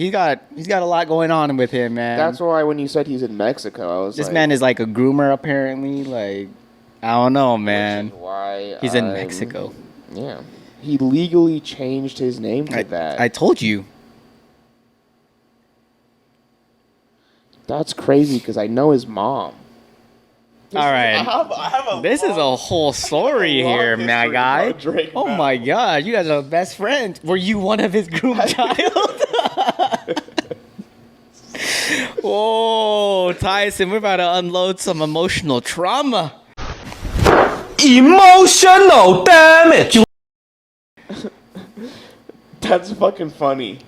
He's got a lot going on with him, man. That's why when you said he's in Mexico, I was This like, man is like a groomer, apparently. Like, I don't know, man. which is why He's in Mexico. Yeah, he legally changed his name to that. I told you. That's crazy because I know his mom. All right. I have This is a whole story long here, my history guy. about Drake Oh Bell. my god, you guys are best friends. Were you one of his groom child? Whoa, Tyson, we're about to unload some emotional trauma. Emotional damage. That's fucking funny.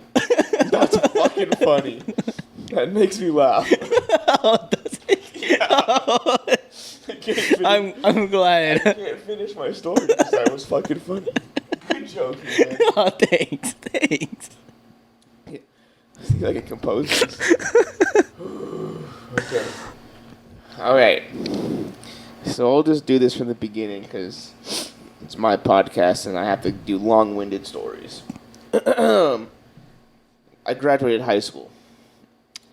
That's fucking funny. That makes me laugh. Oh, does it? Oh, I'm glad. I can't finish my story because that was fucking funny. Good joke, man. Oh, thanks. I think I can compose this. Okay. All right. So I'll just do this from the beginning because it's my podcast and I have to do long-winded stories. I graduated high school.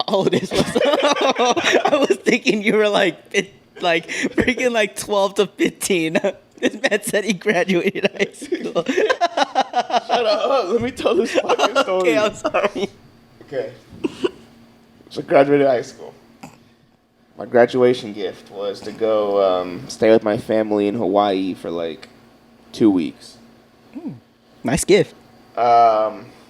Oh, this was. I was thinking you were like freaking like 12 to 15. This man said he graduated high school. Shut up. Let me tell this fucking story. Okay, I'm sorry. Okay. So I graduated high school. My graduation gift was to go stay with my family in Hawaii for like 2 weeks. Nice gift.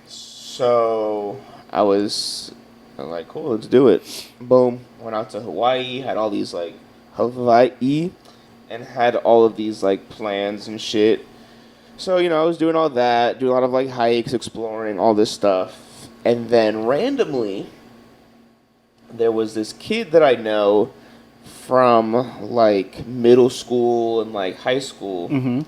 So I was like, cool, let's do it. Boom. went out to Hawaii, had all these like Hawaii, and had all of these like plans and shit. So I was doing all that, doing a lot of like hikes, exploring all this stuff, and then randomly, there was this kid that I know from like middle school and like high school. Mm-hmm.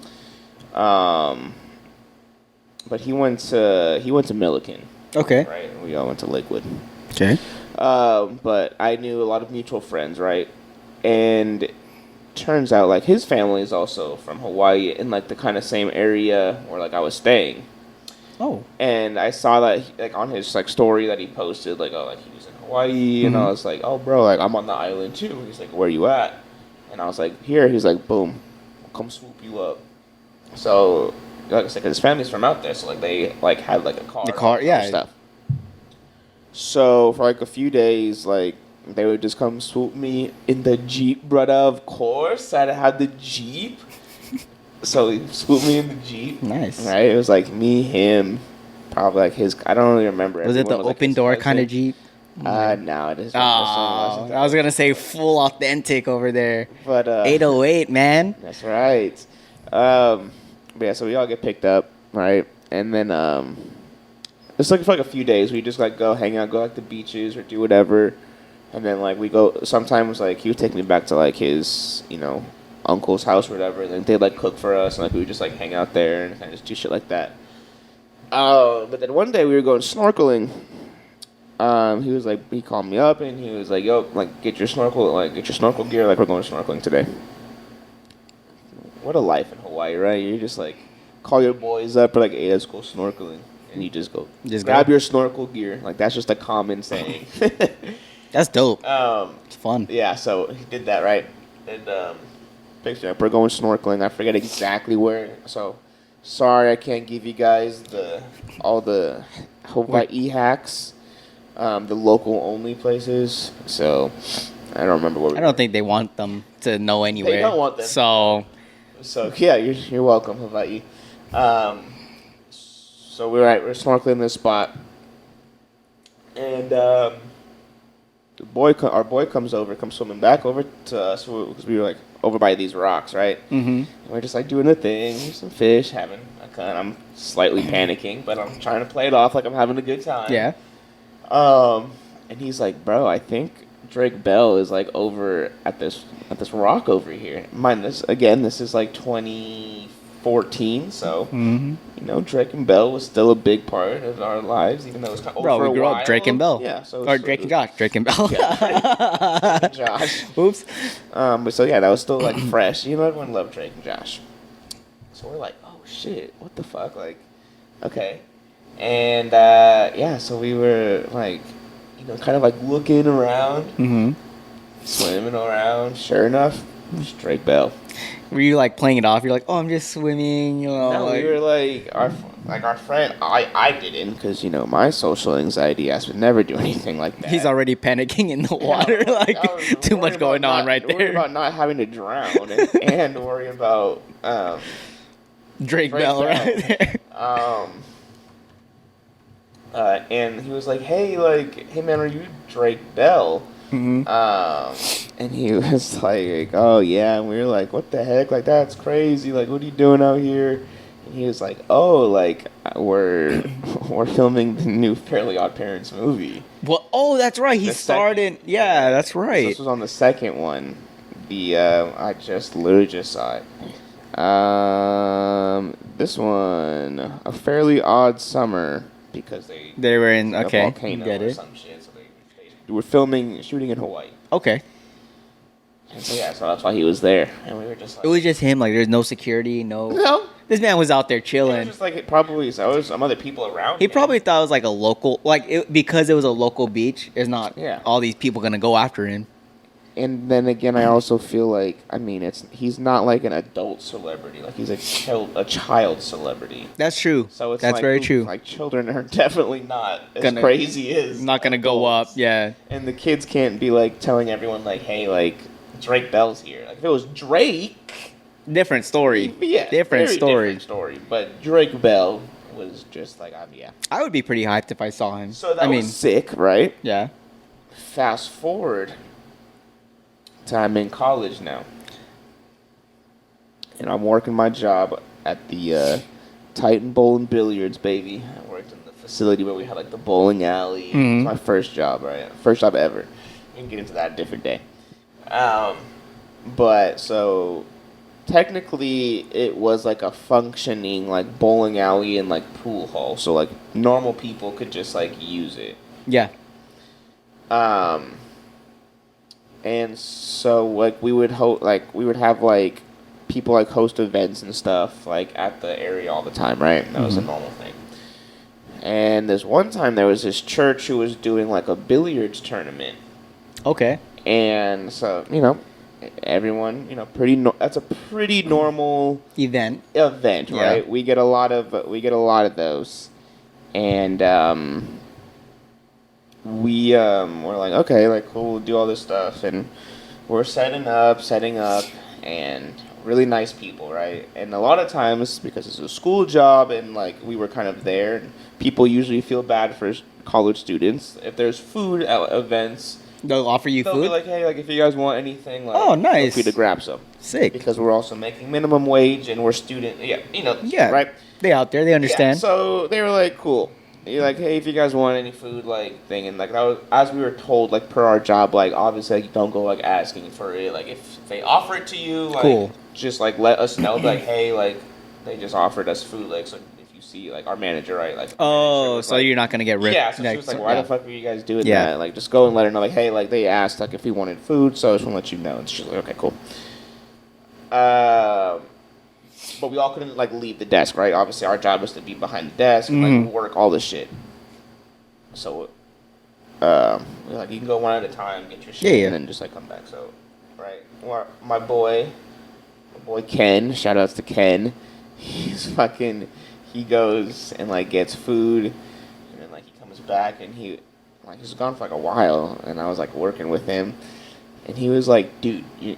But he went to Milliken. Okay. Right. We all went to Lakewood. Okay. But I knew a lot of mutual friends, right? And turns out like his family is also from Hawaii in like the kind of same area where like I was staying. Oh. And I saw that like on his like story that he posted like, oh, like he was in Hawaii, and I was like, oh bro, like I'm on the island too. He's like, where you at? And I was like, here. He's like, boom, I'll come swoop you up. So like I said, 'cause his family's from out there, so like they like had like a car. The car, yeah. Stuff. So for like a few days, like they would just come swoop me in the Jeep, brother. Of course, I had the Jeep. So he swooped me in the Jeep. Nice. Right? It was like me, him, probably like his. I don't really remember. Was it the Everyone open door kind of Jeep? No, it isn't. Oh, I was gonna say full authentic over there. But 808, man. That's right. But yeah, so we all get picked up, right? And then it's like for like a few days. We just like go hang out, go like the beaches or do whatever. And then like we go. Sometimes like he would take me back to like his uncle's house or whatever. And then they'd like cook for us, and like we would just like hang out there and kind of just do shit like that. But then one day we were going snorkeling. He called me up and he was like, yo, like get your snorkel gear, like we're going snorkeling today. What a life in Hawaii, right? You just like call your boys up or like, hey, let's go snorkeling, and you just go grab your snorkel gear. Like that's just a common saying. That's dope. It's fun. Yeah, so he did that, right? And picture up, we're going snorkeling. I forget exactly where. So sorry, I can't give you guys all the Hawaii hacks. The local only places. So I don't remember what. I don't think they want them to know anywhere. They don't want them. So yeah, you're welcome, Hawaii. So we're snorkeling this spot, and our boy comes swimming back over to us because we were like over by these rocks, right? Mm-hmm. And we're just like doing a thing, there's some fish, having a kind. I'm slightly panicking, but I'm trying to play it off like I'm having a good time. yeah. And he's like, bro, I think Drake Bell is like over at this rock over here. Mind this is like 2014, so Drake and Bell was still a big part of our lives, even though it was kind of Bro, over we grew up Drake and Bell. Yeah, so or Drake and Josh. Drake and Bell. Yeah, Drake and Josh. Oops. But so yeah, that was still like fresh. Everyone loved Drake and Josh. So we're like, oh shit, what the fuck, like, okay. And so we were like, kind of like looking around, swimming around. Sure enough, it's Drake Bell. Were you like playing it off? You're like, oh, I'm just swimming. No, we were like our friend. I didn't, because my social anxiety ass would never do anything like that. He's already panicking in the water. Too much going on right there. Worry about not having to drown and worry about Drake Bell right there. And he was like, hey man, are you Drake Bell? Mm-hmm. And he was like, oh yeah. And we were like, what the heck? Like, that's crazy. Like, what are you doing out here? And he was like, oh, like, we're filming the new Fairly Odd Parents movie. Well, oh, that's right. He started. Yeah, that's right. So this was on the second one. I literally just saw it. This one, A Fairly Odd Summer. Because they were in a volcano get or it. some shit, so they were shooting in Hawaii. Okay. And so that's why he was there, and we were just like, it was just him. Like, there's no security, no. This man was out there chilling. It was just like probably there was some other people around. He probably thought it was like a local, because it was a local beach. There's not all these people gonna go after him. And then again, I also feel like, he's not like an adult celebrity. Like, he's a child celebrity. That's true. So that's very true. Like, children are definitely not as crazy as not gonna go up. Yeah. And the kids can't be like telling everyone like, hey, like Drake Bell's here. Like, if it was Drake, different story. Yeah, different story. But Drake Bell was just like, I would be pretty hyped if I saw him. So that was sick, right? Yeah. Fast forward So I'm in college now. And I'm working my job at the Titan Bowl and Billiards, baby. I worked in the facility where we had like the bowling alley. Mhm. It's my first job, right? First job ever. We can get into that a different day. But so technically it was like a functioning like bowling alley and like pool hall. So like normal people could just like use it. Yeah. And so like we would have like people like host events and stuff like at the area all the time, right? That was a normal thing. And this one time there was this church who was doing like a billiards tournament. Okay. And so, everyone, that's a pretty normal Event, right? Yeah. We get a lot of those. And we're like, okay, like cool, we'll do all this stuff, and we're setting up, and really nice people, right? And a lot of times, because it's a school job, and like we were kind of there, and people usually feel bad for college students. If there's food at events, they'll offer you they'll food. be like, hey, like if you guys want anything, like, Oh, nice. feel free to grab some. Sick. Because we're also making minimum wage, and we're Yeah. right? They out there. They understand. Yeah, so they were like, cool. You're like, hey, if you guys want any food, like, thing, and, like, that was, as we were told, like, per our job, like, obviously, like, you don't go, like, asking for it. Like, if they offer it to you, like, Cool. just, like, let us know, like, hey, like, they just offered us food, like, so if you see, like, our manager, right, like, Oh, was so like, you're not gonna get ripped. yeah, so she was like, why yeah. the fuck were you guys doing Yeah. that? Like, just go and let her know, like, hey, like, they asked, like, if we wanted food, so I just want to let you know. And she's like, okay, cool. But we all couldn't, like, leave the desk, right? Obviously, our job was to be behind the desk and, like, work all this shit. So, we're like, you can go one at a time, get your shit, Yeah. and then just, like, come back. So, right, my boy Ken, shout outs to Ken, he goes and, like, gets food, and then, like, he comes back, and he's gone for, like, a while, and I was, like, working with him, and he was like, dude, you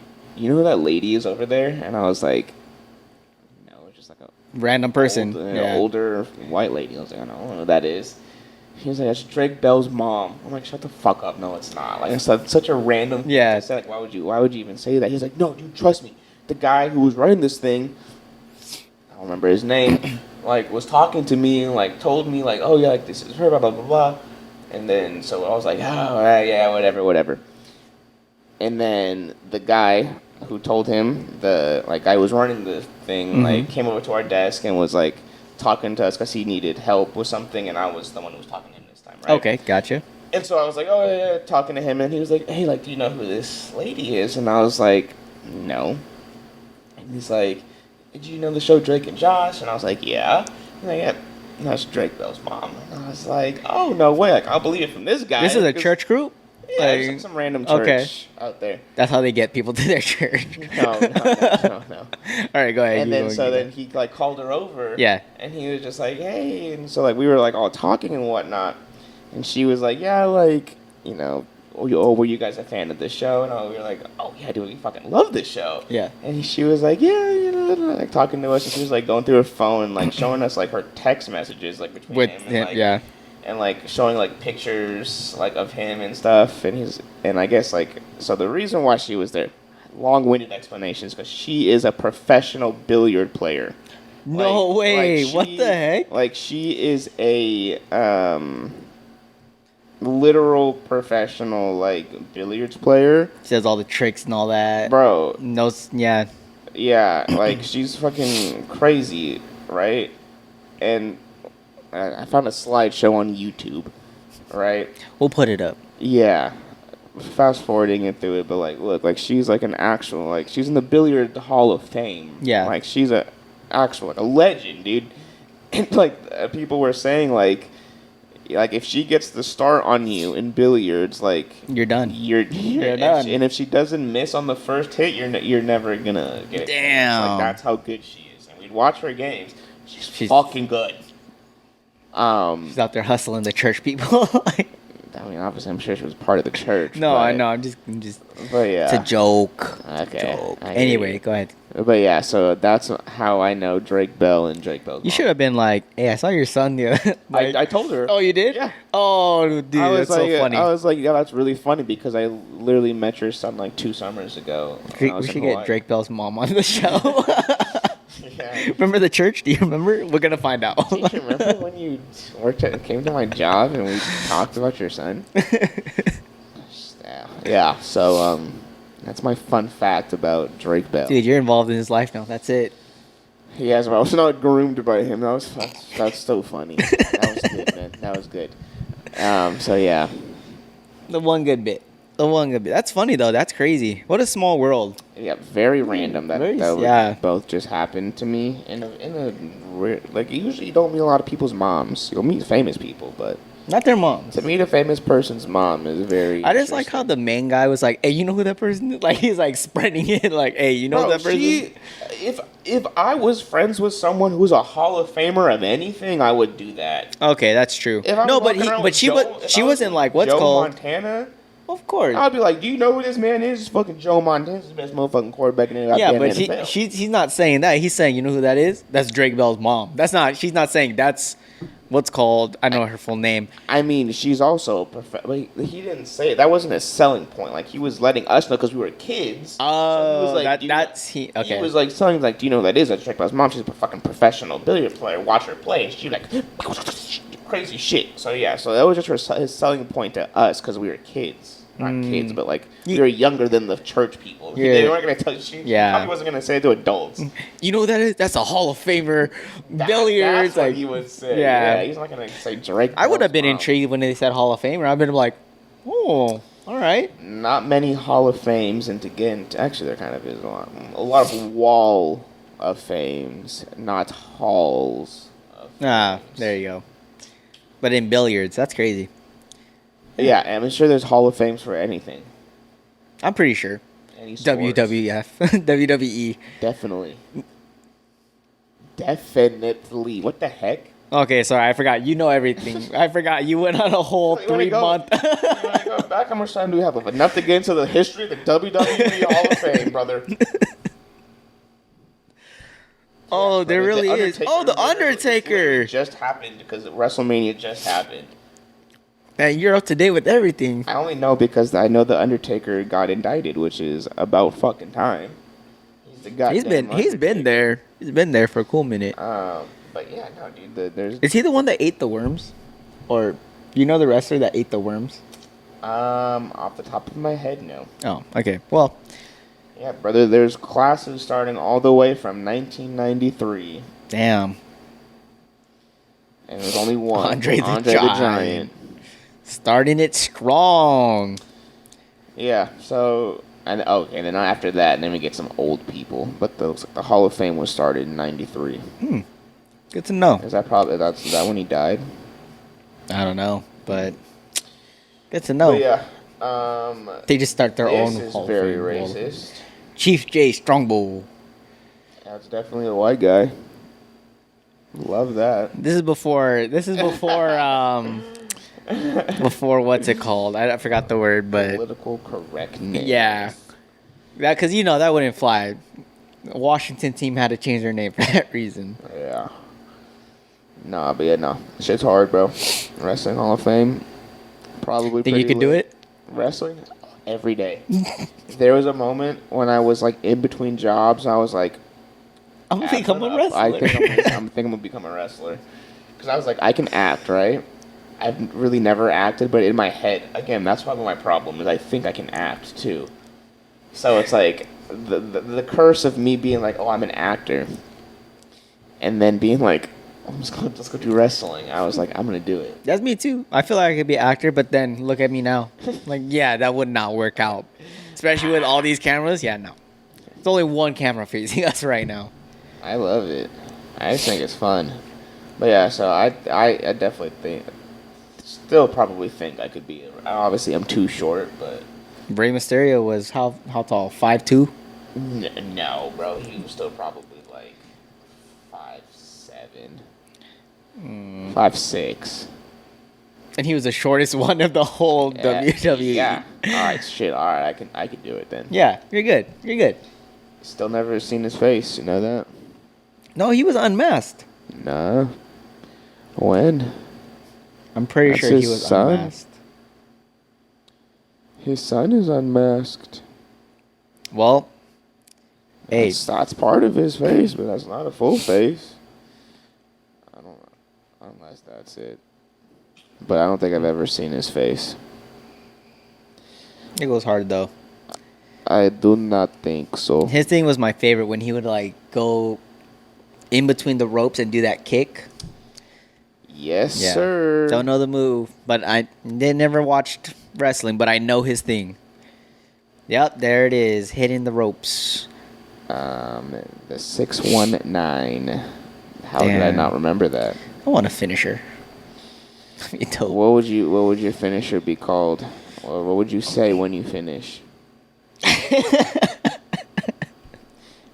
know who that lady is over there? And I was like, no, it's just, like, a Random person. older white lady. I was like, I don't know who that is. He was like, that's Drake Bell's mom. I'm like, shut the fuck up. No, it's not. Like, it's such a random thing Yeah. to say. Like, why would you even say that? He's like, no, dude, trust me. The guy who was running this thing, I don't remember his name, like, was talking to me and, like, told me, like, oh, yeah, like, this is her, blah, blah, blah, blah. And then, so I was like, oh, all right, yeah, whatever. And then the guy who told him, the, like, guy who was running the thing, like, came over to our desk and was, like, talking to us because he needed help with something, and I was the one who was talking to him this time, right? Okay, gotcha. And so I was like, oh, yeah, talking to him, and he was like, hey, like, do you know who this lady is? And I was like, no. And he's like, did you know the show Drake and Josh? And I was like, yeah. He's like, yeah, that's Drake Bell's mom. And I was like, oh, no way. Like, I'll believe it from this guy. This is a church group? Yeah, it's like some random church out there. That's how they get people to their church. No. All right, go ahead. And then he like called her over. Yeah. And he was just like, hey, and so like we were like all talking and whatnot, and she was like, yeah, like, were you guys a fan of this show? And we were like, oh yeah, dude, we fucking love this show. Yeah. And she was like, yeah, like talking to us, and she was like going through her phone and like showing us like her text messages like between With him and, him, like, yeah. and like showing like pictures like of him and stuff, and I guess like, so the reason why she was there, long-winded explanations, because she is a professional billiard player. No way! What the heck? Like, she is a literal professional like billiards player. Says all the tricks and all that. Bro. No, yeah. Yeah, like she's fucking crazy, right? And I found a slideshow on YouTube, right? We'll put it up. Yeah. Fast forwarding it through it, but like, look, like she's like an actual, like she's in the Billiard Hall of Fame. Yeah. Like she's a actual, like a legend, dude. And like people were saying like if she gets the start on you in billiards, like You're done. You're done. And if she doesn't miss on the first hit, you're never gonna get it. Damn. Like that's how good she is. And we'd watch her games. She's fucking good. She's out there hustling the church people. I mean, obviously, I'm sure she was part of the church. No, but, I know. I'm just. But yeah, It's a joke. Okay. Joke. I hear Anyway, you. go ahead. But yeah, so that's how I know Drake Bell and Drake Bell's You mom. should have been like, "Hey, I saw your son the other." Like, I told her. oh, you did? Yeah. Oh, dude, I was that's so funny. I was like, yeah, that's really funny because I literally met your son like 2 summers ago. we when I was should in get Hawaii. Drake Bell's mom on the show. Yeah. Remember the church? Do you remember? We're gonna find out. Do you remember when you came to my job and we talked about your son? Yeah. So that's my fun fact about Drake Bell. Dude, you're involved in his life now. That's it. Yes, I was not groomed by him. That's so funny. That was good, man. That was good. So yeah. The one good bit. That's funny though. That's crazy. What a small world. Yeah, very random. That yeah. both just happened to me in a like usually you don't meet a lot of people's moms. You'll meet famous people, but Not their moms. to meet a famous person's mom is very. I just like how the main guy was like, "Hey, you know who that person is?" Like he's like spreading it, like, "Hey, you know who that person?" If I was friends with someone who's a Hall of Famer of anything, I would do that. Okay, that's true. If I No, was but walking around with she Joe- if she I was wasn't with like what's Joe called. Montana. Of course. I'd be like, do you know who this man is? It's fucking Joe Montana. He's the best motherfucking quarterback in the Yeah, goddamn but NFL. he's not saying that. He's saying, you know who that is? That's Drake Bell's mom. That's not. She's not saying that's what's called. I know her full name. I mean, she's also he didn't say it. That wasn't a selling point. Like he was letting us know because we were kids. Oh, he was okay. He was like telling like, do you know who that is? That's Drake Bell's mom. She's a fucking professional billiard player. Watch her play. And she like crazy shit. So yeah, so that was just his selling point to us because we were kids. Not kids, but like we were younger than the church people. Yeah. They weren't gonna tell you. She probably wasn't gonna say it to adults. You know who that is? That's a Hall of Famer billiards. That's what Like he would say. Yeah. He's not gonna say Drake. I would have Bell's been mom. intrigued when they said Hall of Famer. I've been like, oh, all right. Not many Hall of Fames, and actually there kind of is a lot of Wall of Fames, not halls. Ah, there you go. But in billiards, that's crazy. Yeah, I'm sure there's Hall of Fames for anything. I'm pretty sure. Any sports. WWF, WWE. Definitely. Definitely. What the heck? Okay, sorry, I forgot. You know everything. I forgot. You went on a whole You wanna 3 month. You want to go back? How much time do we have? Enough to get into the history of the WWE Hall of Fame, brother. Oh, Yes, there brother, really is. Oh, the literally Undertaker. just happened because WrestleMania just happened. Man, you're up to date with everything. I only know because I know the Undertaker got indicted, which is about fucking time. He's the goddamn He's been Undertaker. there. He's been there for a cool minute. But yeah, no, dude. There's Is he the one that ate the worms? Or you know the wrestler that ate the worms? off the top of my head, no. Oh, okay. Well, Yeah, brother. There's classes starting all the way from 1993, damn. and there's only one. Andre the Giant. Giant. Starting it strong. Yeah. So and okay, then after that, then we get some old people. But the Hall of Fame was started in '93. Good to know. Is that when he died? I don't know, but good to know. But yeah. They just start their own This is Hall of very Fame. racist. Chief J Strongbow. That's definitely a white guy. Love that. This is before before what's it called? I forgot the word, but Political correctness. yeah. That cuz that wouldn't fly. The Washington team had to change their name for that reason. Yeah. Nah, but yeah, no. Shit's hard, bro. Wrestling Hall of Fame. Probably Think you pretty could do lit. it? Wrestling? Every day. There was a moment when I was like in between jobs. I was like, I'm gonna become a wrestler. I think I'm gonna become a wrestler. Because I was like, I can act, right? I've really never acted, but in my head, again, that's probably my problem, is I think I can act too. So it's like the curse of me being like, oh, I'm an actor, and then being like, let's go do wrestling. I was like, I'm gonna do it. That's me too. I feel like I could be an actor, but then look at me now. Like, yeah, that would not work out. Especially with all these cameras. Yeah, no. It's only one camera facing us right now. I love it. I just think it's fun. But yeah, so I definitely still probably think I could be. Obviously, I'm too short, but Rey Mysterio was how tall? 5'2"? no, bro, he was still probably like 5'7", 5'6". And he was the shortest one of the whole WWE. Yeah. All right, shit. All right, I can do it then. Yeah, you're good. You're good. Still never seen his face. You know that? No, he was unmasked. Nah. When? I'm pretty That's sure he his was son? unmasked. His son is unmasked. Well, hey, That's part of his face, but that's not a full face. I don't know. Unless that's it. But I don't think I've ever seen his face. it goes hard though. I do not think so. His thing was my favorite when he would like go in between the ropes and do that kick. Yes, Yeah. sir. Don't know the move, but I never watched wrestling, but I know his thing. Yep, there it is, hitting the ropes. The 619. How did I Damn. not remember that? I want a finisher. You dope. What would your finisher be called? Or what would you say when you finish?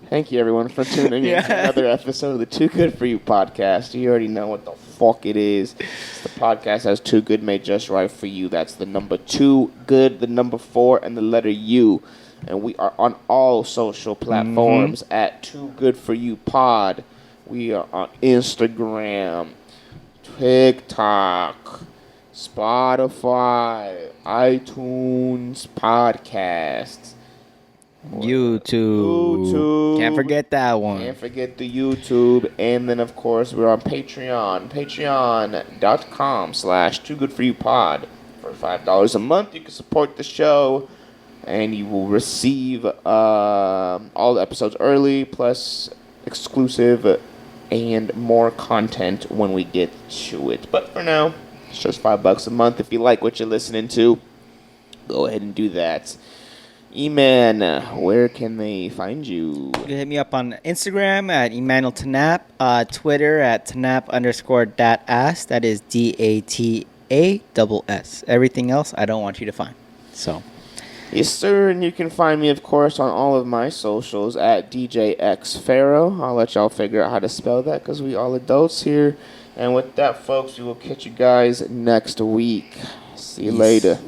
Thank you, everyone, for tuning in to another episode of the Too Good For You podcast. You already know what the fuck it is. It's the podcast that's too good, made just right for you. That's the number 2 good, the number 4, and the letter U. And we are on all social platforms at Too Good For You Pod. We are on Instagram, TikTok, Spotify, iTunes, podcasts. YouTube. Can't forget that one. Can't forget the YouTube. And then, of course, we're on Patreon. Patreon.com/TooGoodForYouPod. For $5 a month, you can support the show. And you will receive all the episodes early, plus exclusive and more content when we get to it. But for now, it's just $5 a month. If you like what you're listening to, go ahead and do that. Eman, where can they find you? You can hit me up on Instagram at Emmanuel Tanap, Twitter at Tanap_dat_ass. That is DATASS. Everything else, I don't want you to find. So, Yes, sir, and you can find me, of course, on all of my socials at DJXFaro. I'll let y'all figure out how to spell that because we all adults here. And with that, folks, we will catch you guys next week. See you later.